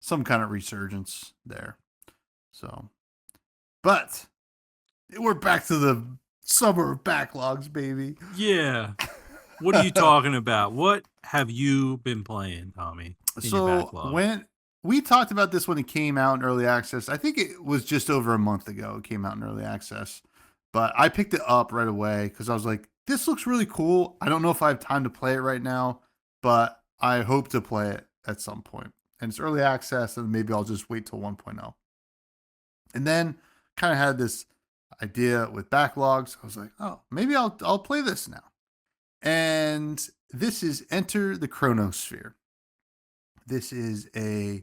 some kind of resurgence there. So, but we're back to the summer of backlogs, baby. yeah. What are you talking about? What have you been playing, Tommy, in your So backlog? when we talked about this when it came out in early access, I think it was just over a month ago. It came out in early access, but I picked it up right away because I was like, "This looks really cool." I don't know if I have time to play it right now, but I hope to play it at some point. And it's early access, and maybe I'll just wait till 1.0. And then kind of had this idea with backlogs. I was like, "Oh, maybe I'll play this now." And this is Enter the Chronosphere. This is a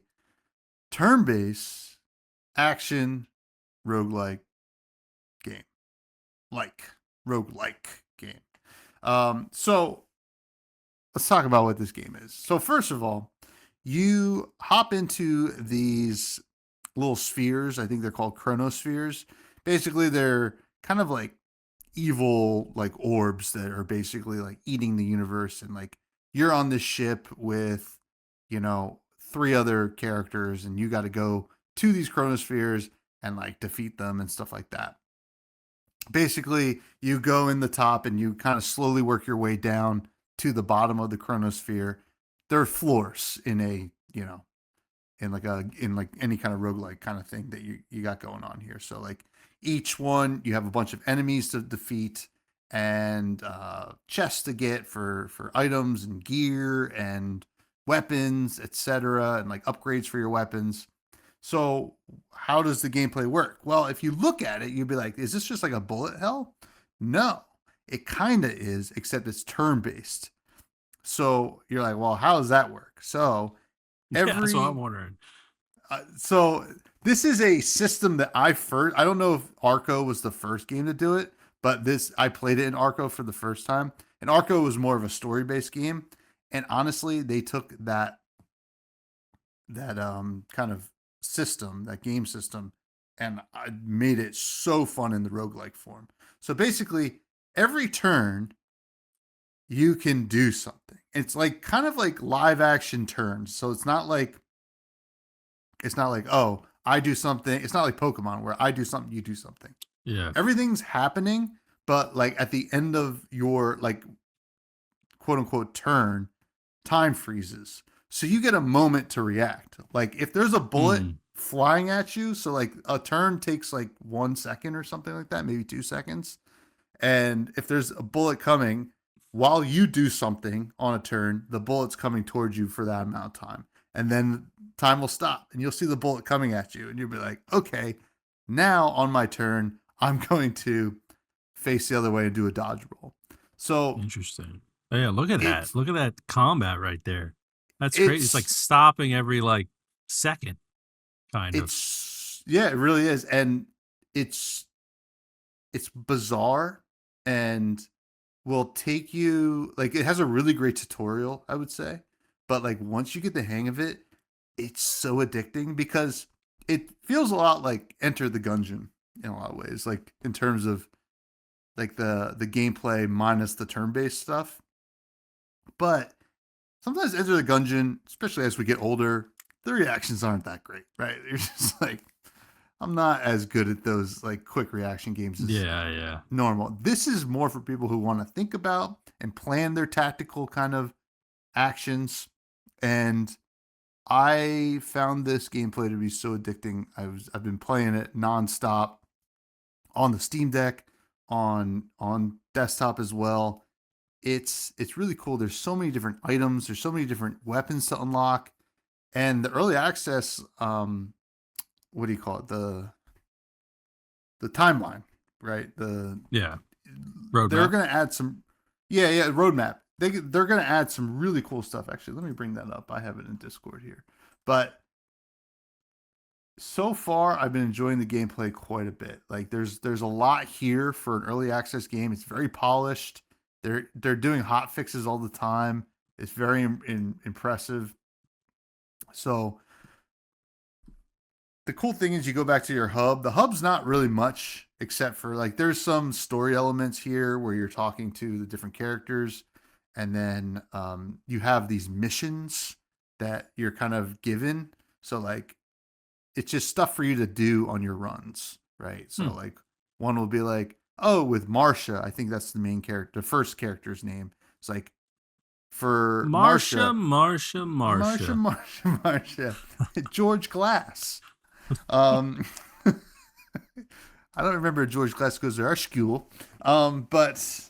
turn-based action roguelike game. Like roguelike game. So let's talk about what this game is. So first of all, you hop into these little spheres. I think they're called chronospheres. Basically, they're kind of like evil like orbs that are basically like eating the universe, and like you're on this ship with three other characters, and you got to go to these chronospheres and like defeat them and stuff like that. Basically, you go in the top and you kind of slowly work your way down to the bottom of the chronosphere. There are floors in a in like any kind of roguelike kind of thing that you got going on here. So like each one you have a bunch of enemies to defeat, and chests to get for items and gear and weapons, etc., and like upgrades for your weapons. So how does the gameplay work? Well, if you look at it, you'd be like, is this just like a bullet hell? No, it kind of is, except it's turn based. So you're like, well, how does that work? So Yeah, that's what I'm every wondering. so this is a system that I don't know if Arco was the first game to do it, but this I played it in Arco for the first time. And Arco was more of a story-based game. And honestly, they took that kind of system, that game system, and I made it so fun in the roguelike form. So basically, every turn you can do something. It's like kind of like live action turns. So it's not like, oh, I do something. It's not like Pokemon where I do something, you do something. Yeah. Everything's happening, but like at the end of your like quote unquote turn, time freezes. So you get a moment to react. Like if there's a bullet Mm. flying at you, so like a turn takes like 1 second or something like that, maybe 2 seconds. And if there's a bullet coming, while you do something on a turn, the bullet's coming towards you for that amount of time. And then time will stop and you'll see the bullet coming at you. And you'll be like, okay, now on my turn, I'm going to face the other way and do a dodge roll. So Interesting. Oh, yeah, look at that. it's Look at that combat right there. That's great. It's like it's stopping every like second, kind of. it's yeah, it really is. And it's it's bizarre and will take you like it has a really great tutorial, I would say. But like once you get the hang of it, it's so addicting because it feels a lot like Enter the Gungeon in a lot of ways, like in terms of like the gameplay minus the turn-based stuff. But sometimes Enter the Gungeon, especially as we get older, the reactions aren't that great, right? You're just like, I'm not as good at those like quick reaction games as Yeah, yeah. normal. This is more for people who want to think about and plan their tactical kind of actions. And I found this gameplay to be so addicting. I've been playing it nonstop on the Steam Deck, on desktop as well. It's really cool. There's so many different items. There's so many different weapons to unlock, and the early access. What do you call it? The timeline, right? Yeah. They're Roadmap. gonna add some, yeah, roadmap. They're gonna add some really cool stuff. Actually, let me bring that up. I have it in Discord here, but so far I've been enjoying the gameplay quite a bit. Like there's a lot here for an early access game. It's very polished. They're doing hot fixes all the time. It's very impressive. So the cool thing is you go back to your hub. The hub's not really much except for like there's some story elements here where you're talking to the different characters, and then you have these missions that you're kind of given. So like it's just stuff for you to do on your runs, right? So Hmm. like one will be like, oh, with Marcia, I think that's the main character, the first character's name. It's like for Marsha, Marcia, Marsha, Marcia, Marsha. Marcia, Marcia, George Glass. Um, I don't remember George Glass goes to our school, but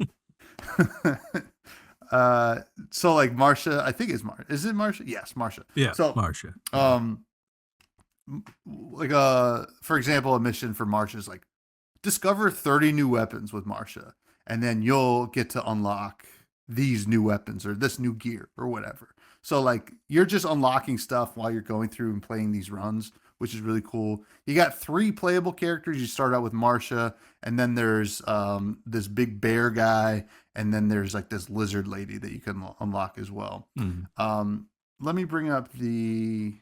uh, so like Marcia, I think it's Marcia. Is it Marcia? Yes, Marcia. Yeah, So Marsha. Yeah. um, like for example, a mission for Marcia is like discover 30 new weapons with Marcia, and then you'll get to unlock these new weapons or this new gear or whatever. So like you're just unlocking stuff while you're going through and playing these runs, which is really cool. You got 3 playable characters. You start out with Marcia, and then there's this big bear guy, and then there's like this lizard lady that you can unlock as well. Mm. Let me bring up the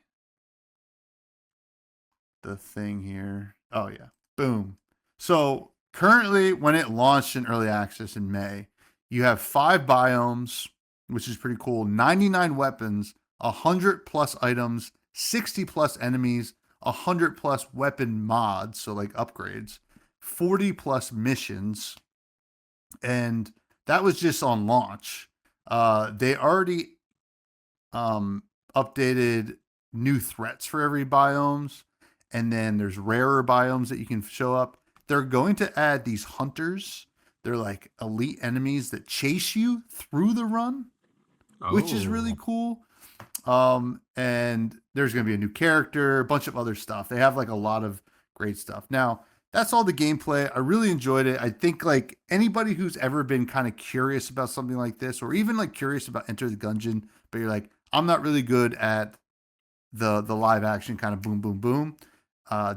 thing here. Oh yeah. Boom. So currently when it launched in early access in May, you have 5 biomes, which is pretty cool, 99 weapons, 100 plus items, 60 plus enemies, 100 plus weapon mods, so like upgrades, 40 plus missions, and that was just on launch. They already um, updated new threats for every biomes, and then there's rarer biomes that you can show up. They're going to add these hunters. They're like elite enemies that chase you through the run, which is really Oh. cool. And there's going to be a new character, a bunch of other stuff. They have like a lot of great stuff. Now, that's all the gameplay. I really enjoyed it. I think like anybody who's ever been kind of curious about something like this, or even like curious about Enter the Gungeon, but you're like, I'm not really good at the live action kind of boom boom boom.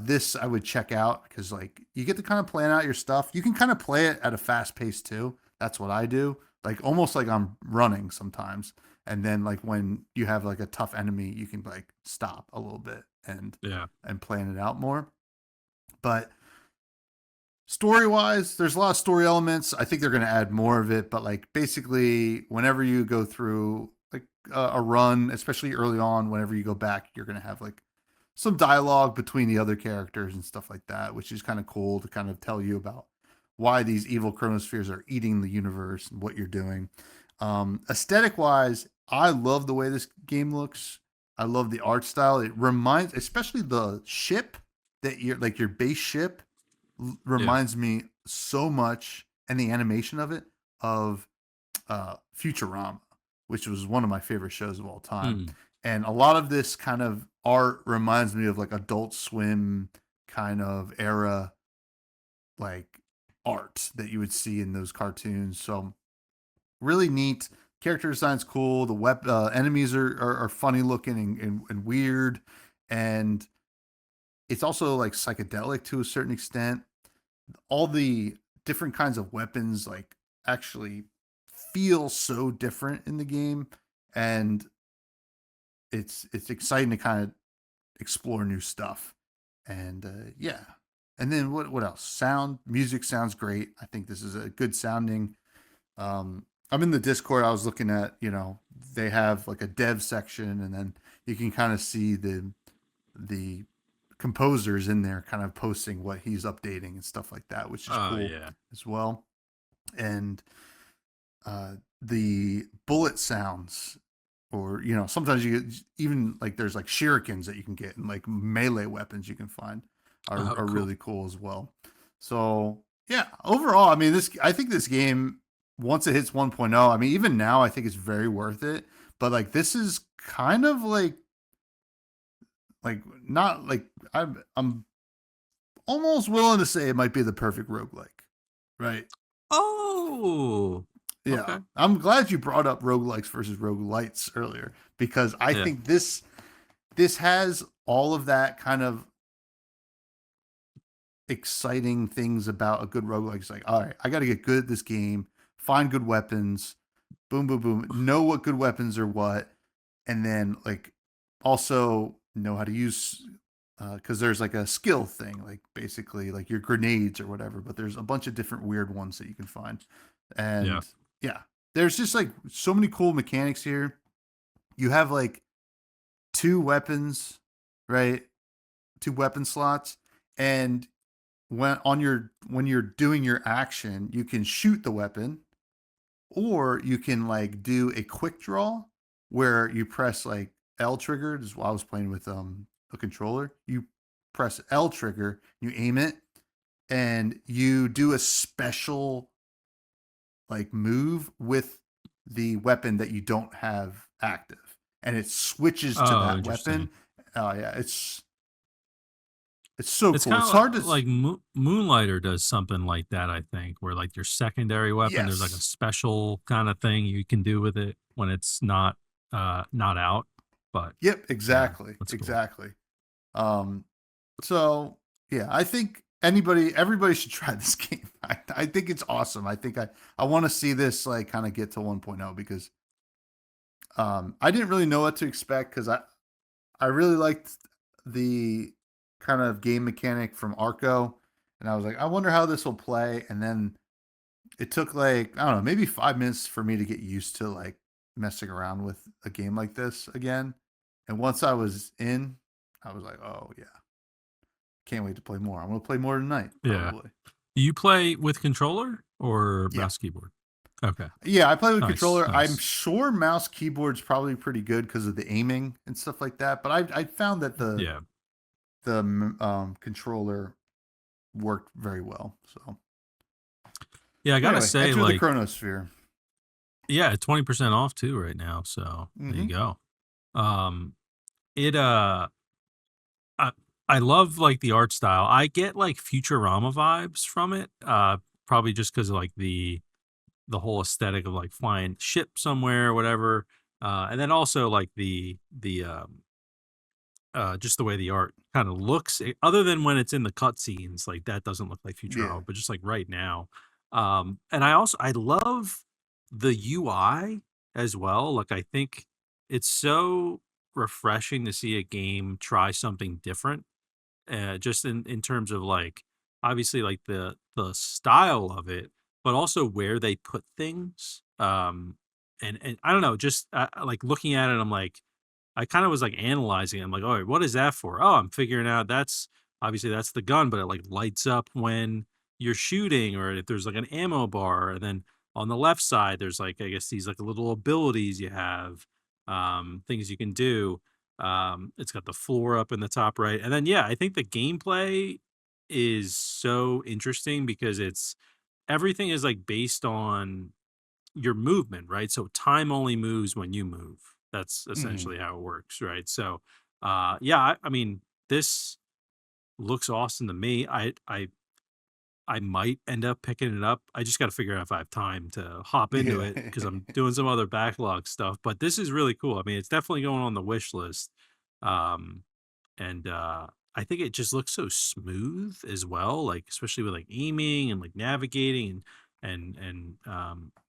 This I would check out because like you get to kind of plan out your stuff. You can kind of play it at a fast pace too. That's what I do. Like almost like I'm running sometimes. And then like when you have like a tough enemy, you can like stop a little bit Yeah. and plan it out more. But story wise, there's a lot of story elements. I think they're going to add more of it, but like basically, whenever you go through like a run, especially early on, whenever you go back, you're going to have like some dialogue between the other characters and stuff like that, which is kind of cool to kind of tell you about why these evil chronospheres are eating the universe and what you're doing. Aesthetic wise, I love the way this game looks. I love the art style. It reminds, especially the ship that you're like your base ship Yeah. reminds me so much, and the animation of it of Futurama, which was one of my favorite shows of all time. Hmm. And a lot of this kind of art reminds me of like Adult Swim kind of era, like art that you would see in those cartoons. So really neat. Character design's cool. The enemies are funny looking and weird, and it's also like psychedelic to a certain extent. All the different kinds of weapons like actually feel so different in the game, and it's exciting to kind of explore new stuff. And yeah, and then what else? Sound music sounds great. I think this is a good sounding. I'm in the Discord. I was looking at, they have like a dev section, and then you can kind of see the composers in there kind of posting what he's updating and stuff like that, which is Oh cool yeah. as well. And the bullet sounds, or sometimes you get, even like there's like shurikens that you can get, and like melee weapons you can find Oh, are cool. really cool as well. So yeah, overall, I mean, I think this game, once it hits 1.0, I mean, even now I think it's very worth it. But like this is kind of like not like I'm almost willing to say it might be the perfect roguelike, right? Oh. Yeah. Okay. I'm glad you brought up roguelikes versus roguelites earlier, because I Yeah. think this has all of that kind of exciting things about a good roguelike. It's like, all right, I got to get good at this game, find good weapons, boom, boom, boom, know what good weapons are what, and then like also know how to use, because there's like a skill thing, like basically like your grenades or whatever, but there's a bunch of different weird ones that you can find. Yeah. And yeah, there's just like so many cool mechanics here. You have like two weapons, right? Two weapon slots, and when you're doing your action, you can shoot the weapon, or you can like do a quick draw where you press like L trigger. This is while I was playing with a controller. You press L trigger, you aim it, and you do a special like move with the weapon that you don't have active, and it switches to Oh, that interesting. weapon. Oh yeah, it's so It's cool. kind It's hard to of like Moonlighter does something like that, I think, where like your secondary weapon, there's like a yes. special kind of thing you can do with it when it's not out. But Yep, yeah, exactly. that's cool. Exactly. Um so yeah, I think everybody should try this game. I think it's awesome. I think I want to see this like kind of get to 1.0, because I didn't really know what to expect, because I really liked the kind of game mechanic from Arco, and I was like, I wonder how this will play. And then it took like, I don't know, maybe 5 minutes for me to get used to like messing around with a game like this again. And once I was in, I was like, oh yeah, can't wait to play more. I'm gonna play more tonight, Yeah. probably. Do you play with controller or Yeah. mouse keyboard? Okay. Yeah, I play with Nice. controller. I'm Nice. sure mouse keyboard's probably pretty good because of the aiming and stuff like that. But I found that Yeah. the controller worked very well. So Yeah, I gotta anyway, say, enter the like, Chronosphere. yeah, 20% off too right now. So there you Mm-hmm. go. Um it I, I love like the art style. I get like Futurama vibes from it. Probably just because of like the whole aesthetic of like flying ship somewhere or whatever. And then also like the just the way the art kind of looks, other than when it's in the cutscenes, like that doesn't look like Yeah, Futurama, but just like right now. And I love the UI as well. Like I think it's so refreshing to see a game try something different. just in terms of like obviously like the style of it, but also where they put things. And I don't know, just like looking at it, I'm like, I kind of was like analyzing it. I'm like, all right, what is that for? Oh, I'm figuring out that's obviously that's the gun, but it like lights up when you're shooting, or if there's like an ammo bar. And then on the left side, there's like, I guess these like little abilities you have, things you can do. It's got the floor up in the top right. And then, yeah, I think the gameplay is so interesting because it's everything is like based on your movement, right? So time only moves when you move. That's Hmm. essentially how it works, right? So, yeah, I mean, this looks awesome to me. I might end up picking it up. I just got to figure out if I have time to hop into Yeah. it because I'm doing some other backlog stuff. But this is really cool. I mean, it's definitely going on the wish list. Um, and I think it just looks so smooth as well, like especially with like aiming and like navigating and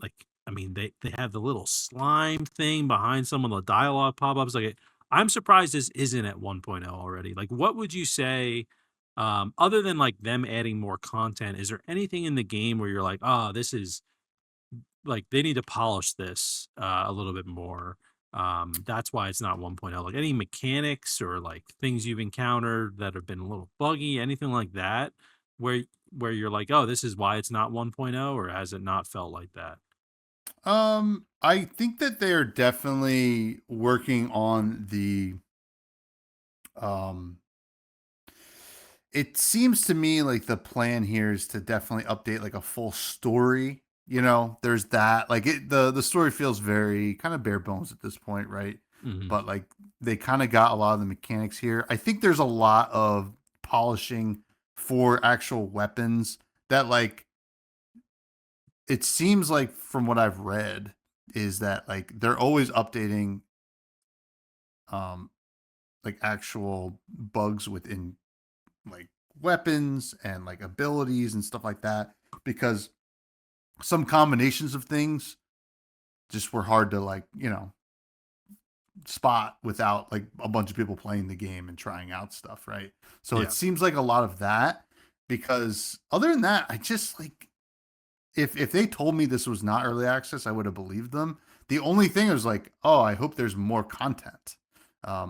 like I mean they have the little slime thing behind some of the dialogue pop-ups. Like I'm surprised this isn't at 1.0 already. Like what would you say, other than like them adding more content, is there anything in the game where you're like, oh, this is like they need to polish this a little bit more? That's why it's not 1.0. Like any mechanics or like things you've encountered that have been a little buggy, anything like that, where where you're like, oh, this is why it's not 1.0, or has it not felt like that? I think that they're definitely working on the um it seems to me like the plan here is to definitely update like a full story. You know, there's that. Like the story feels very kind of bare bones at this point, right? Hmm. But like they kind of got a lot of the mechanics here. I think there's a lot of polishing for actual weapons that like it seems like from what I've read is that like they're always updating um like actual bugs within like weapons and like abilities and stuff like that because some combinations of things just were hard to like, spot without like a bunch of people playing the game and trying out stuff, right? So it Yeah, seems like a lot of that because other than that, I just like if they told me this was not early access, I would have believed them. The only thing is like, oh, I hope there's more content.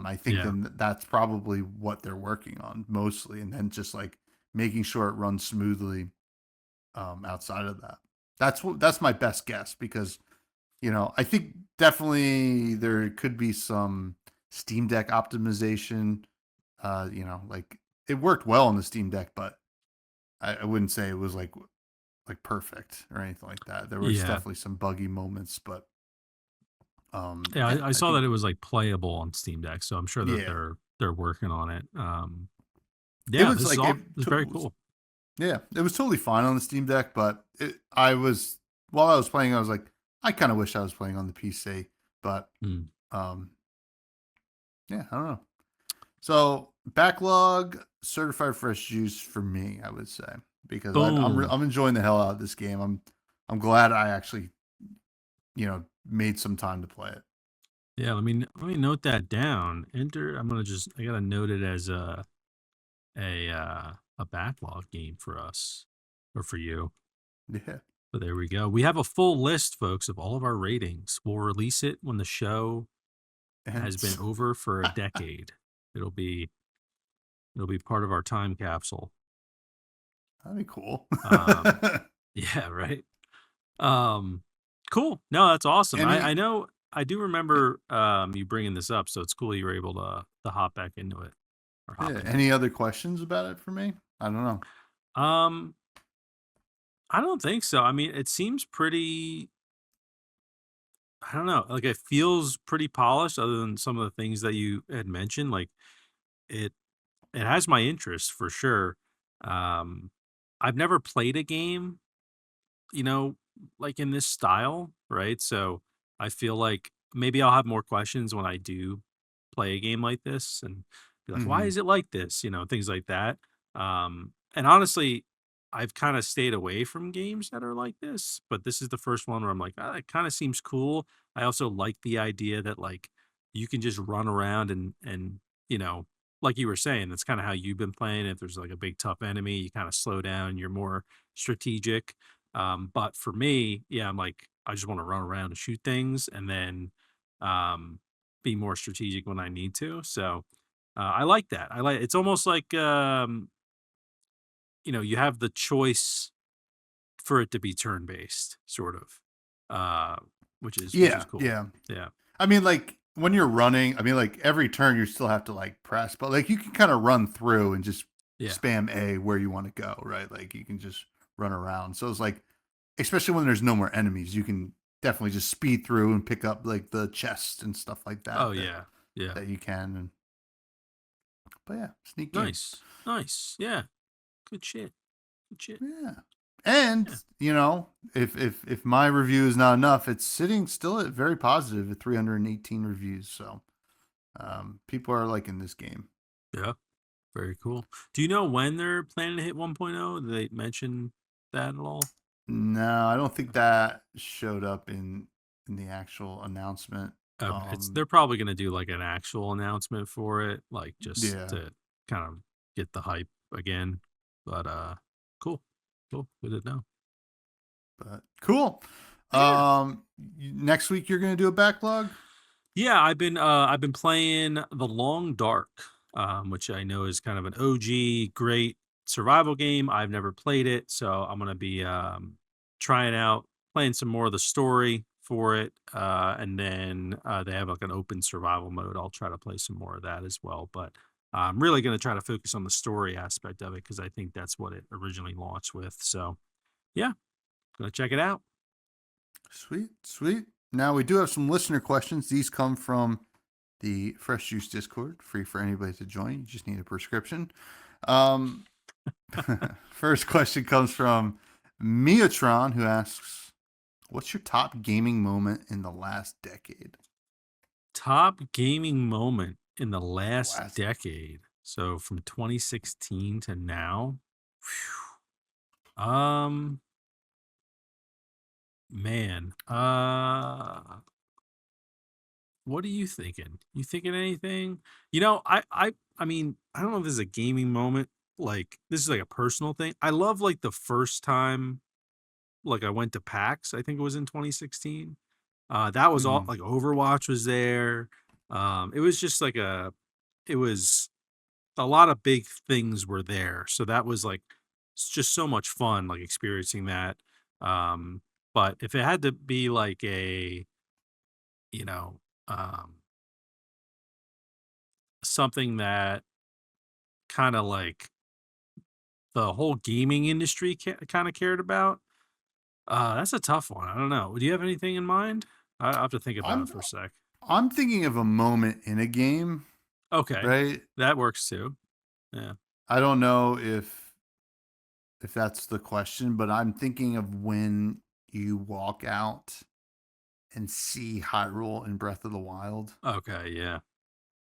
I think yeah, then that's probably what they're working on mostly, and then just like making sure it runs smoothly outside of that. That's my best guess because I think definitely there could be some Steam Deck optimization. Like it worked well on the Steam Deck, but I wouldn't say it was like perfect or anything like that. There was yeah, definitely some buggy moments, but yeah. yeah, I I saw think that it was like playable on Steam Deck, so I'm sure that yeah, they're working on it. it Yeah, was this is like all this is very cool. yeah, it was totally fine on the Steam Deck, but I was while I was playing, I was like, I kind of wish I was playing on the PC, but Mm. um, yeah, I don't know. So backlog certified fresh juice for me, I would say, because Boom. I'm enjoying the hell out of this game. I'm glad I actually made some time to play it. Yeah, let me note that down. Enter. I'm gonna just. I gotta note it as a backlog game for us or for you. Yeah, But there we go. We have a full list, folks, of all of our ratings. We'll release it when the show and has been over for a decade. It'll be it'll be part of our time capsule. that'd be cool. Um, yeah, right. Um, cool. No, that's awesome. I Any know I do remember you bringing this up, so it's cool you were able to hop back into it or hop yeah, into any other questions about it for me? I don't know. it. I don't think so. I mean, it seems pretty. I don't know. Like it feels pretty polished, other than some of the things that you had mentioned. Like it, it has my interest for sure. Um, I've never played a game, you know, like in this style, right? So I feel like maybe I'll have more questions when I do play a game like this and be like, why Hmm. is it like this? Things like that. And honestly, I've kind of stayed away from games that are like this, but this is the first one where I'm like, it kind of seems cool. I also like the idea that like you can just run around and you know like you were saying, that's kind of how you've been playing. If there's like a big tough enemy, you kind of slow down, you're more strategic. But for me, yeah, I'm like, I just want to run around and shoot things and then um, be more strategic when I need to. So I like that. I like it's almost like you have the choice for it to be turn based, sort of, uh, which is Yeah, cool. yeah. Yeah, I mean, like when you're running, I mean, like every turn you still have to like press, but like you can kind of run through and just yeah. spam A where you want to go, right? Like you can just run around. So it's like, especially when there's no more enemies, you can definitely just speed through and pick up like the chests and stuff like Oh that yeah, yeah. that you can. And but yeah, sneak game. Nice, nice. Yeah, good shit. Good shit. Yeah. And Yeah. if my review is not enough, it's sitting still at very positive at 318 reviews. So people are liking this game. Yeah. Very cool. Do you know when they're planning to hit 1.0? Did they mention that at all? No, I don't think that showed up in the actual announcement. Okay. They're probably going to do like an actual announcement for it, like just Yeah, to kind of get the hype again. But cool. Cool. Good to know. but cool. Yeah. Next week you're gonna do a backlog. Yeah, I've been playing The Long Dark, which I know is kind of an OG great survival game. I've never played it, so I'm gonna be trying out playing some more of the story for it, and then they have like an open survival mode. I'll try to play some more of that as well, but I'm really gonna try to focus on the story aspect of it because I think that's what it originally launched with. So yeah, gonna check it out. Sweet, sweet. Now we do have some listener questions. These come from the Fresh Juice Discord, free for anybody to join. You just need a prescription. Um, First question comes from Miatron, who asks, "What's your top gaming moment in the last decade?" Top gaming moment in the last Last. decade. So from 2016 to now. Whew. Man. What are you thinking? You thinking anything? I mean, I don't know if this is a gaming moment. Like this is like a personal thing. I love like the first time like I went to PAX, I think it was in 2016. That was all Mhm. like Overwatch was there. It was just like it was a lot of big things were there. So that was like it's just so much fun, like experiencing that. Um, but if it had to be like you know, um, something that kind of like the whole gaming industry kind of cared about, that's a tough one. I don't know. Do you have anything in mind? I have to think about it I'm for a sec. I'm thinking of a moment in a game, Okay, right? that works too. Yeah. I don't know if that's the question, but I'm thinking of when you walk out and see Hyrule in Breath of the Wild. Okay. Yeah.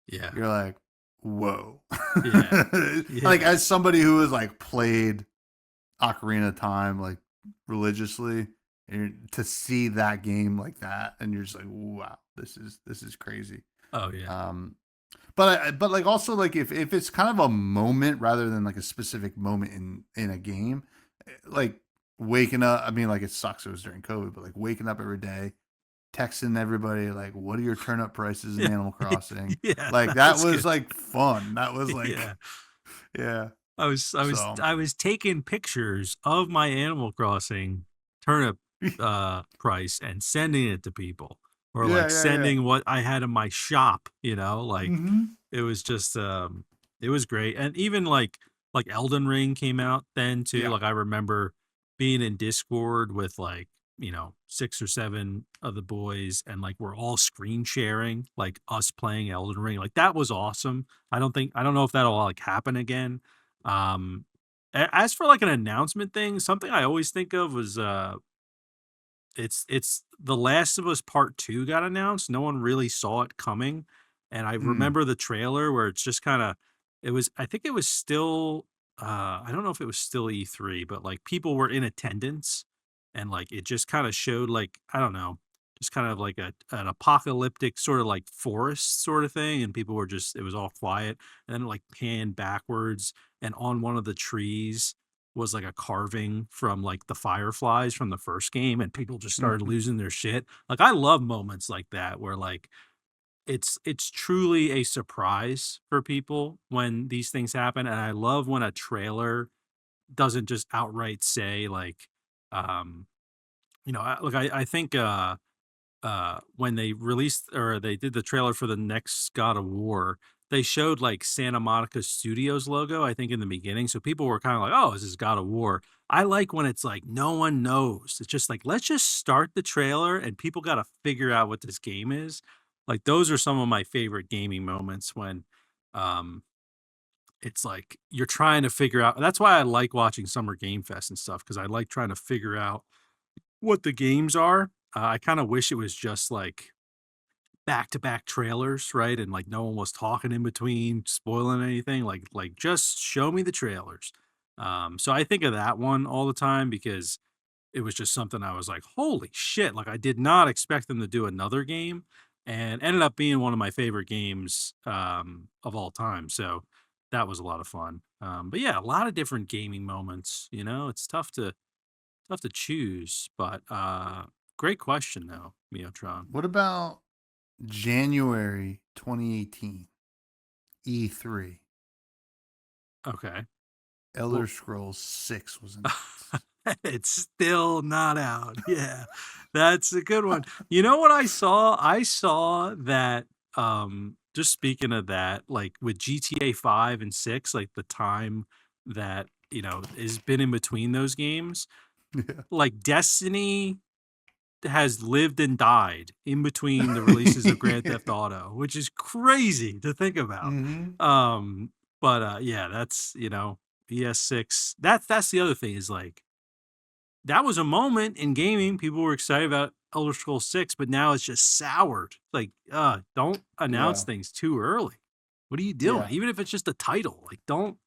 Yeah. You're like, whoa. Yeah. Like Yeah. as somebody who has like played Ocarina of Time like religiously, and to see that game like that, and you're just like, wow, this is crazy. Oh yeah. Um, but like also like if it's kind of a moment rather than like a specific moment in a game, like waking up. I mean, like it sucks. It was during COVID, but like waking up every day, texting everybody like, "What are your turnip prices in Yeah. Animal Crossing?" Yeah. Like That that was was good. like fun. That was like, Yeah. yeah. I was I was So I was taking pictures of my Animal Crossing turnip price and sending it to people or yeah, like yeah, yeah. sending what I had in my shop, like Mm-hmm. it was just it was great. And even like Elden Ring came out then too. Yeah. Like I remember being in Discord with like, 6 or 7 of the boys and like we're all screen sharing like us playing Elden Ring. Like that was awesome. I don't know if that'll like happen again. As for like an announcement thing, something I always think of was it's The Last of Us Part 2 got announced. No one really saw it coming. And I Mm. remember the trailer where it's just kind of it was I think it was still I don't know if it was still E3, but like people were in attendance and like it just kind of showed like I don't know, just kind of like an apocalyptic sort of like forest sort of thing, and people were just, it was all quiet, and then it like panned backwards, and on one of the trees was like a carving from like the fireflies from the first game, and people just started Mhm. losing their shit. Like I love moments like that where like it's truly a surprise for people when these things happen, and I love when a trailer doesn't just outright say like, um, I think when they released or they did the trailer for the next God of War, they showed like Santa Monica Studios logo, I think, in the beginning. So people were kind of like, oh, this is God of War. I like when it's like no one knows. It's just like, let's just start the trailer and people got to figure out what this game is. Like, those are some of my favorite gaming moments when um, it's like you're trying to figure out. That's why I like watching Summer Game Fest and stuff, because I like trying to figure out what the games are. I kind of wish it was just like back to back trailers, right? And like no one was talking in between, spoiling anything. Like just show me the trailers. So I think of that one all the time because it was just something I was like, holy shit! Like I did not expect them to do another game, and ended up being one of my favorite games of all time. So that was a lot of fun. But yeah, a lot of different gaming moments. You know, it's tough to choose, but great question though, Miotron. What about January 2018 E3? Okay. Elder Well, Scrolls 6 was announced. it's still not out. Yeah. That's a good one. You know what I saw? I saw that just speaking of that, like with GTA 5 and 6, like the time that, has been in between those games, Yeah. like Destiny has lived and died in between the releases of Grand Theft Auto, which is crazy to think about. Hmm. Um, but yeah, that's ES6. That's the other thing is like that was a moment in gaming. People were excited about Elder Scrolls 6, but now it's just soured. Like, don't announce Yeah. things too early. What are you doing? Yeah. Even if it's just a title, like don't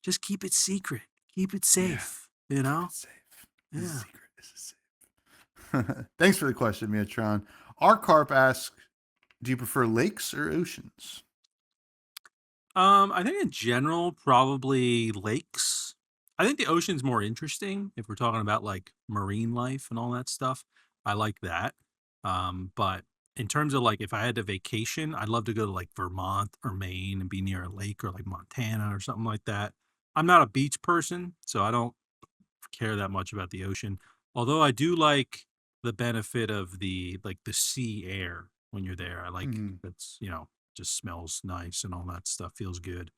just keep it secret. Keep it Yeah. safe, Keep it safe. It's a Yeah. secret. It's a safe. Thanks for the question, Miatron. Our carp asks, do you prefer lakes or oceans? I think in general, probably lakes. I think the ocean's more interesting if we're talking about like marine life and all that stuff. I like that. But in terms of like if I had to vacation, I'd love to go to like Vermont or Maine and be near a lake, or like Montana or something like that. I'm not a beach person, so I don't care that much about the ocean. Although I do like the benefit of the sea air when you're there. I like Mhm. that's just smells nice and all that stuff feels good.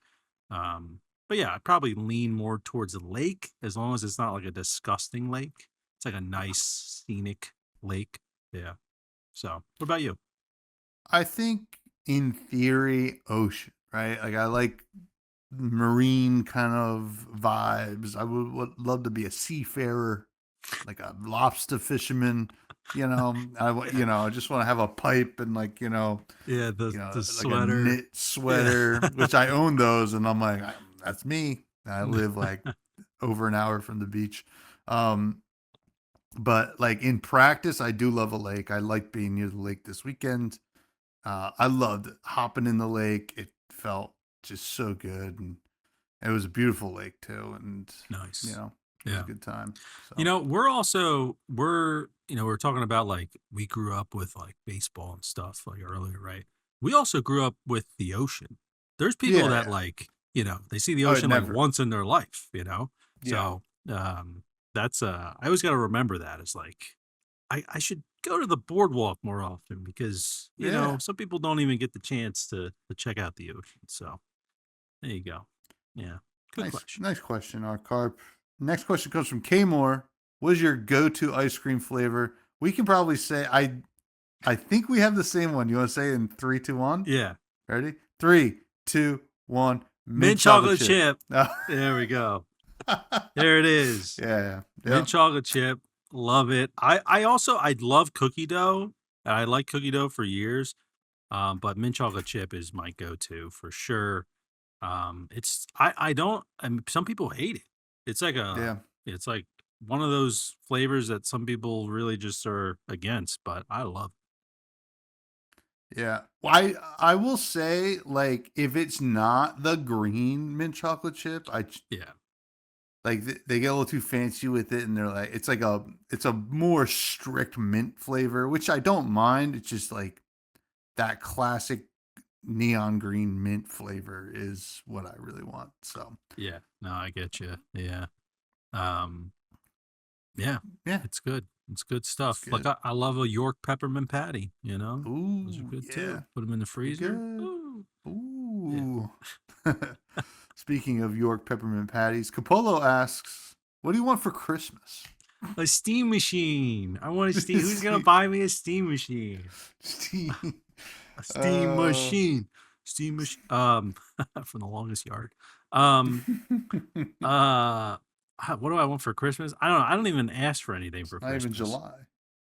But yeah, I'd probably lean more towards the lake as long as it's not like a disgusting lake. It's like a nice scenic lake. Yeah. So what about you? I think in theory, ocean, right? Like I like marine kind of vibes. I would love to be a seafarer, like a lobster fisherman. I just want to have a pipe and Yeah, the like a sweater. knit Yeah. sweater, which I own those, and I'm like, that's me. I live like over an hour from the beach. Um, but like in practice, I do love a lake. I like being near the lake this weekend. I loved hopping in the lake. It felt just so good, and it was a beautiful lake too. And you Nice. know, it was a Yeah. good time. So We're talking about like we grew up with like baseball and stuff like earlier, right? We also grew up with the ocean. There's people yeah, that yeah. like, they see the Oh, it ocean like never. once in their life. Yeah, So, that's I always got to remember that as like I should go to the boardwalk more often because, yeah. some people don't even get the chance to check out the ocean. So, there you go. Yeah. Good Nice, question. nice question, our carp. Next question comes from K Moore. What is your go-to ice cream flavor? We can probably say I think we have the same one. You want to say it in three, two, one? Yeah. Ready? Three, two, one. Mint Mint chocolate chocolate chip. chip. There we go. There it is. Yeah, Mint yep, chocolate chip. Love it. I love cookie dough. I like cookie dough for years. But mint chocolate chip is my go-to for sure. It's I don't I mean, some people hate it. It's like yeah. it's like one of those flavors that some people really just are against, but I love Yeah. Well, I will say, like, if it's not the green mint chocolate chip, it. Yeah. like they get a little too fancy with it, and they're like, it's a more strict mint flavor, which I don't mind. It's just like that classic neon green mint flavor is what I really want. So Yeah. No, I get you. Yeah. Um, yeah, yeah, it's good. It's good it's stuff. Like good. I love a York peppermint patty, those are Ooh, good yeah, too. Put them in the they're freezer. good. Ooh. Yeah. Ooh. Speaking of York peppermint patties, Capolo asks, "What do you want for Christmas?" A steam machine. I want a steam. Who's gonna Steve, buy me a steam machine? Steve, A steam uh, machine. Steam machine. From the longest yard. Um. Uh. What do I want for Christmas? I don't know. I don't even ask for anything it's for not even Christmas. July.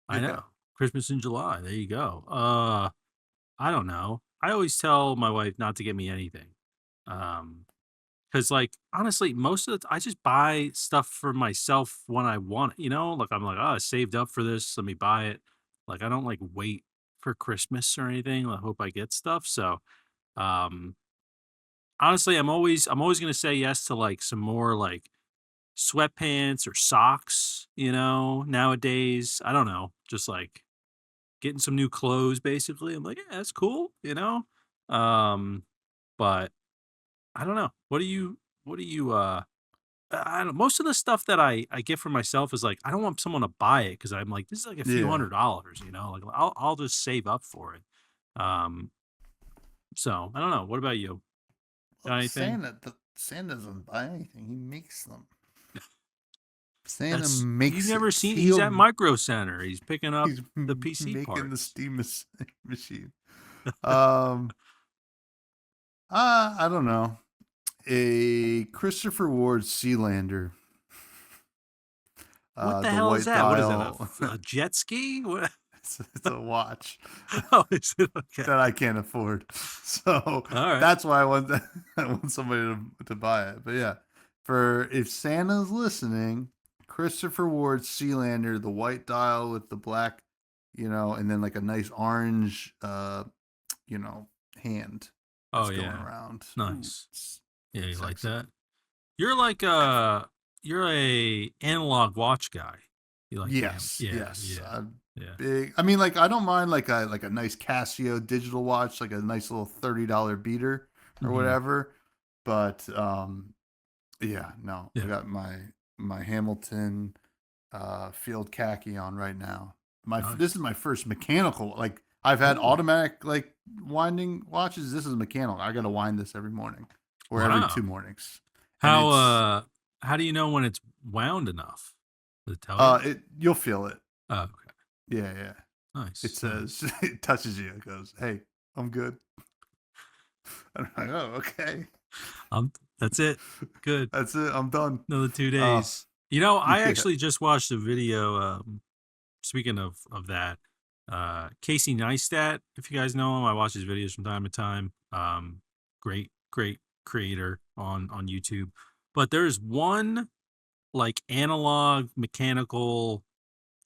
I Yeah, know. Christmas in July. There you go. I don't know. I always tell my wife not to get me anything. Um, because like honestly, most of the I just buy stuff for myself when I want it, Like I'm like, oh, I saved up for this, let me buy it. Like I don't like wait for Christmas or anything. I hope I get stuff. So um honestly, I'm always gonna say yes to like some more like sweatpants or socks, nowadays. I don't know. Just like getting some new clothes basically. I'm like, yeah, that's cool. Um, but I don't know. What do you I don't most of the stuff that I get for myself is like I don't want someone to buy it because I'm like, this is like a few yeah. $100s. Like I'll just save up for it. Um, so I don't know. What about you? Well, Got anything? Santa doesn't buy anything; he makes them. Santa You've makes never it. seen he's at Micro Center. He's picking up He's the PC making the parts. steam machine. Um, I don't know. A Christopher Ward Sealander, What the the hell is white that? What is that? dial. A jet ski? What? It's a watch Oh, is it okay? that I can't afford, so All right. that's why I want I want somebody to buy it. But yeah, for if Santa's listening, Christopher Ward Sealander, the white dial with the black, and then like a nice orange, you know, hand Oh that's going yeah. around. Ooh, Nice. it's Yeah, you like sexy. that? You're like you're a analog watch guy. You like Yes, yeah, yes. yeah, I'm yeah. big. I mean, like I don't mind like a nice Casio digital watch, like a nice little $30 beater or Hmm. whatever. But yeah, no. I Yeah. got my Hamilton field khaki on right now. This Nice. is my first mechanical. Like I've had Oh, automatic like winding watches. This is mechanical. I got to wind this every morning or every wow. 2 mornings. And How it's uh how do you know when it's wound enough? Does it tell you? you'll feel it. Oh, okay. Yeah, yeah. It Nice, nice. says it touches you. It goes, "Hey, I'm good." I'm like, "Oh, okay. Um that's it. Good. That's it. I'm done." Another two Uh, days. I yeah. actually just watched a video, speaking of that, Casey Neistat, if you guys know him, I watch his videos from time to time. Great creator on YouTube. But there's one like analog mechanical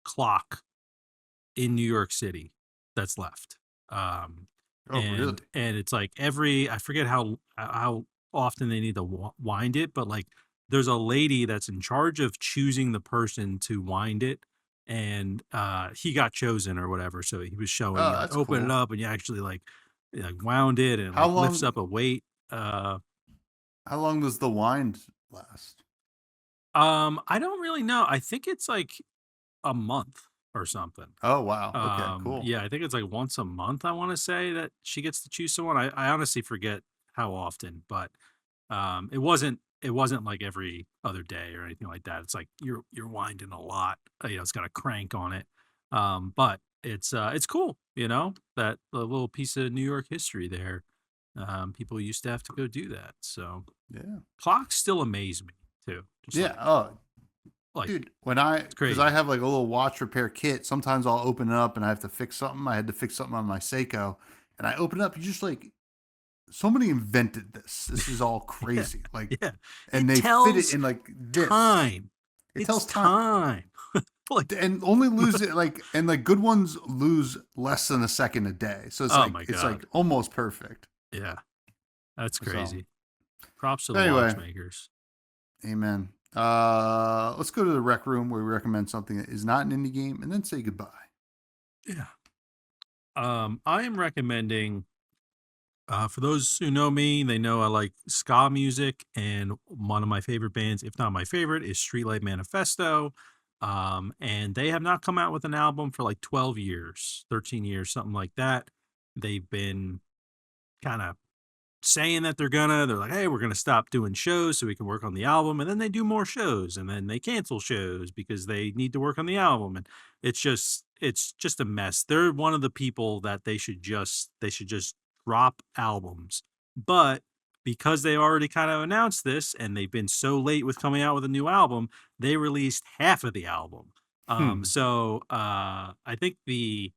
clock in New York City that's left. Um, Oh, really? and it's like I forget how often they need to wind it, but like there's a lady that's in charge of choosing the person to wind it, and he got chosen or whatever. So he was showing Oh, you like that's open it cool. up and you actually like wound it and it How like lifts long up a weight. how long does the wind last? I don't really know. I think it's like a month or something. Oh, wow. Okay, cool. Yeah, I think it's like once a month, I want to say that she gets to choose someone. I honestly forget how often, but it wasn't like every other day or anything like that. It's like you're winding a lot. It's got a crank on it. But it's cool, that the little piece of New York history there. People used to have to go do that. So Yeah. clocks still amaze me too. Just Yeah. like Oh, like dude, it's because I crazy. have like a little watch repair kit, sometimes I'll open it up and I have to fix something. I had to fix something on my Seiko, and I open it up. You just like somebody invented this. This is all Yeah. crazy. Like, Yeah. and It they fit it tells in like this. time. It It's tells time. time. Like, And only lose it like good ones lose less than a second a day. So oh my it's like God. almost perfect. Yeah, that's So crazy. Props to the anyway, watchmakers. amen. Let's go to the rec room where we recommend something that is not an indie game and then say goodbye. Yeah. I am recommending, for those who know me, they know I like ska music, and one of my favorite bands, if not my favorite, is Streetlight Manifesto. And they have not come out with an album for like 12 years, 13 years, something like that. They've been kind of saying that they're like, hey, we're gonna stop doing shows so we can work on the album, and then they do more shows, and then they cancel shows because they need to work on the album, and it's just a mess. They're one of the people that they should just drop albums, but because they already kind of announced this and they've been so late with coming out with a new album, they released half of the album. Hmm. I think the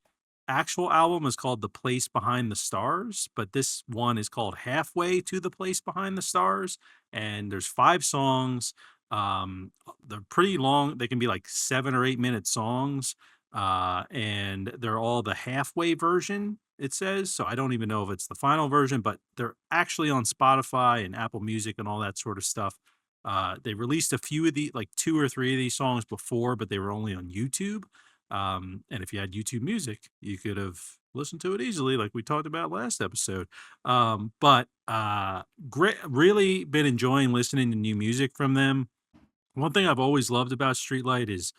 actual album is called The Place Behind the Stars, but this one is called Halfway to the Place Behind the Stars. And there's 5 songs. They're pretty long. They can be like 7 or 8 minute songs. And they're all the halfway version, it says. So I don't even know if it's the final version, but they're actually on Spotify and Apple Music and all that sort of stuff. They released a few of the, like 2 or 3 of these songs before, but they were only on YouTube. And if you had YouTube Music, you could have listened to it easily, like we talked about last episode. But great, really been enjoying listening to new music from them. One thing I've always loved about Streetlight is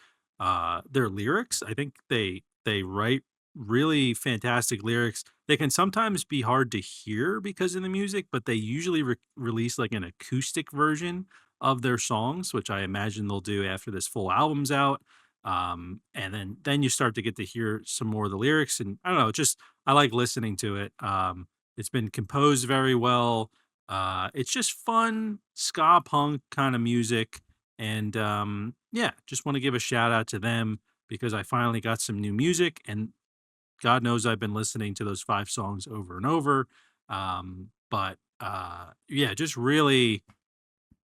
their lyrics. I think they write really fantastic lyrics. They can sometimes be hard to hear because of the music, but they usually release like an acoustic version of their songs, which I imagine they'll do after this full album's out. And then you start to get to hear some more of the lyrics, and I don't know, just I like listening to it. It's been composed very well. It's just fun ska punk kind of music, and yeah, just want to give a shout out to them because I finally got some new music, and God knows I've been listening to those 5 songs over and over. But yeah, just really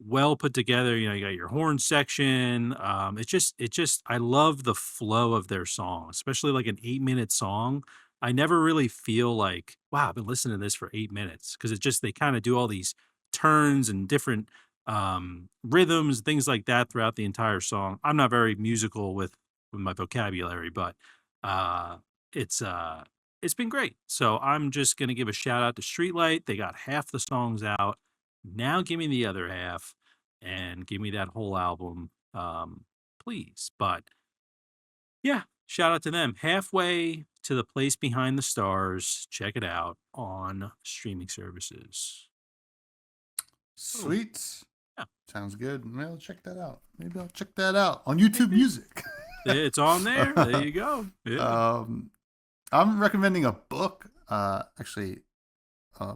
well put together. You got your horn section. It just I love the flow of their song, especially like an 8 minute song. I never really feel like, wow, I've been listening to this for 8 minutes, because it just they kind of do all these turns and different rhythms, things like that throughout the entire song. I'm not very musical with my vocabulary, but uh it's uh it's been great. So I'm just gonna give a shout out to Streetlight. They got half the songs out. Now give me the other half and give me that whole album, please. But yeah, shout out to them. Halfway to the Place Behind the Stars. Check it out on streaming services. Oh, Sweet. yeah. Sounds good. Maybe I'll check that out. Maybe I'll check that out on YouTube Maybe. Music. It's on there. There you go. Yeah. um, I'm recommending a book. Actually,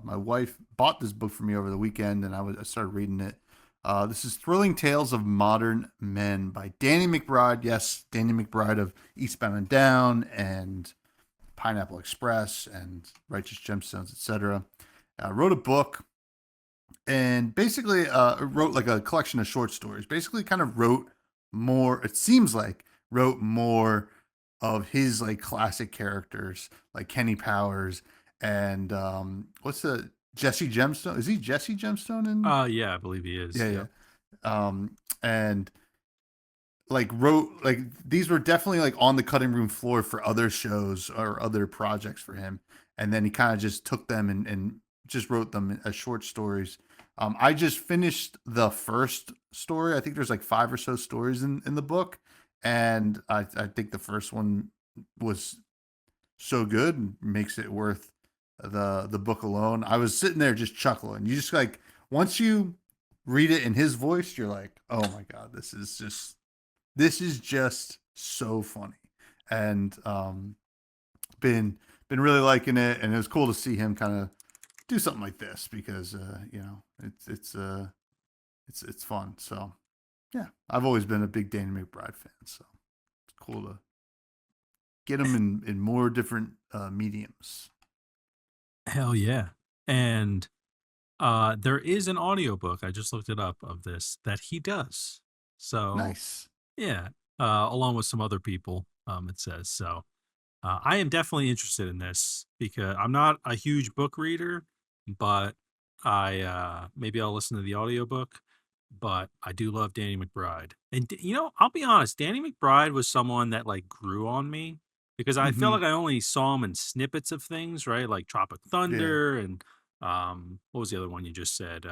my wife bought this book for me over the weekend, and I started reading it. This is Thrilling Tales of Modern Men by Danny McBride. Yes, Danny McBride of Eastbound and Down and Pineapple Express and Righteous Gemstones, etc. Wrote a book and basically wrote like a collection of short stories. Basically, kind of wrote more. It seems like wrote more of his like classic characters, like Kenny Powers and what's the Jesse Gemstone? Is he Jesse Gemstone in? Yeah, I believe he is. Yeah, yeah. Yep. And like wrote like these were definitely like on the cutting room floor for other shows or other projects for him, and then he kind of just took them and just wrote them as short stories. I just finished the first story. I think there's like 5 or so stories in the book, and I think the first one was so good and makes it worth the book alone. I was sitting there just chuckling. You just like once you read it in his voice, you're like, oh my god, this is just so funny, and been really liking it, and it was cool to see him kind of do something like this because it's fun. So yeah, I've always been a big Danny McBride fan, so it's cool to get him in more different mediums. Hell yeah. And there is an audiobook, I just looked it up, of this that he does. So Nice. Yeah, along with some other people, it says. So I am definitely interested in this because I'm not a huge book reader, but maybe I'll listen to the audiobook. But I do love Danny McBride. And I'll be honest, Danny McBride was someone that like grew on me because I feel Hmm. like I only saw him in snippets of things, right? Like Tropic Yeah. Thunder and what was the other one you just said?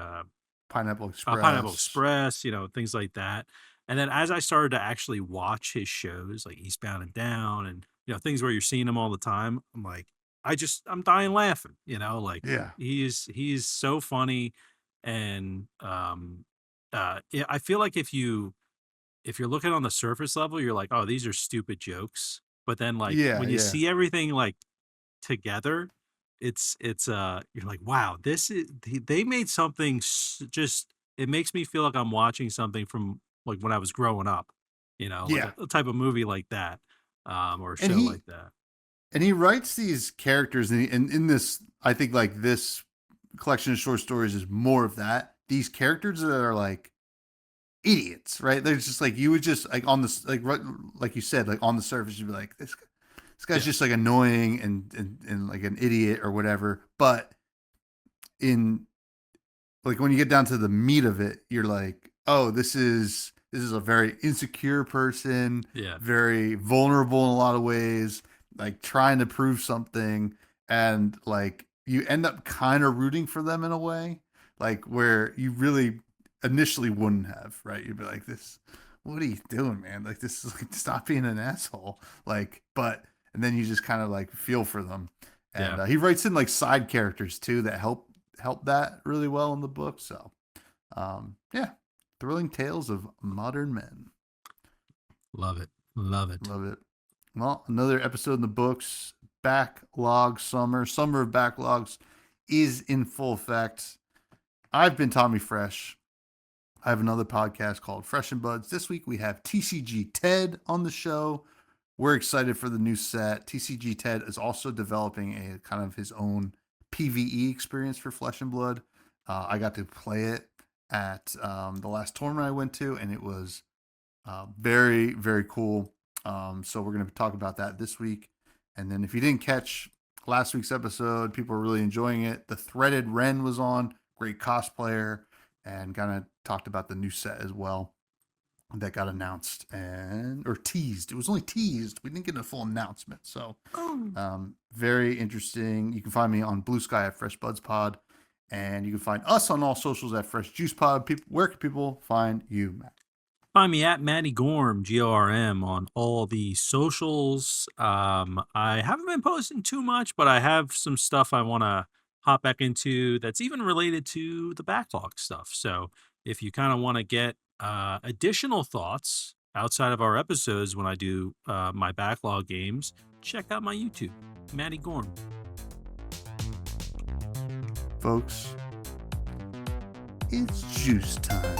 Pineapple Pineapple Express. Express, things like that. And then as I started to actually watch his shows, like Eastbound and Down, and things where you're seeing him all the time, I'm like, I'm dying laughing. Like Yeah. he's so funny, and yeah, I feel like if you're looking on the surface level, you're like, oh, these are stupid jokes, but then like Yeah. when you Yeah. see everything like together, it's you're like, wow, they made something just it makes me feel like I'm watching something from like when I was growing up, like Yeah. a type of movie like that, or a And show he like that. and he writes these characters, and in this, I think like this collection of short stories is more of that. These characters that are like idiots, right? They're just like you would just like on this like you said, like on the surface you'd be like this guy's Yeah, just like annoying and like an idiot or whatever. But in like when you get down to the meat of it, you're like, oh, this is a very insecure person, yeah, very vulnerable in a lot of ways, like trying to prove something, and like you end up kind of rooting for them in a way, like where you really initially wouldn't have, right? You'd be like, this, what are you doing, man? Like this is like stop being an asshole, like, but and then you just kind of like feel for them, yeah. and he writes in like side characters too that help that really well in the book. So, yeah, thrilling tales of modern men. Love it, love it. Love it. Well, another episode in the books. Backlog summer of backlogs is in full effect. I've been Tommy Fresh. I have another podcast called Fresh and Buds. This week we have TCG Ted on the show. We're excited for the new set. TCG Ted is also developing a kind of his own PVE experience for Flesh and Blood. I got to play it at the last tournament I went to, and it was very, very cool. So we're going to talk about that this week. And then if you didn't catch last week's episode, people are really enjoying it. The Threaded Wren was on, great cosplayer, and kind of talked about the new set as well that got announced and or teased. It was only teased. We didn't get a full announcement. So Oh. very interesting. You can find me on Blue Sky at Fresh Buds Pod, and you can find us on all socials at Fresh Juice Pod. People, where can people find you, Matt? Find me at Matty Gorm, GORM, on all the socials. I haven't been posting too much, but I have some stuff I want to hop back into that's even related to the backlog stuff. So if you kind of want to get additional thoughts outside of our episodes when I do my backlog games, check out my YouTube, Matty Gorm. Folks, it's juice time.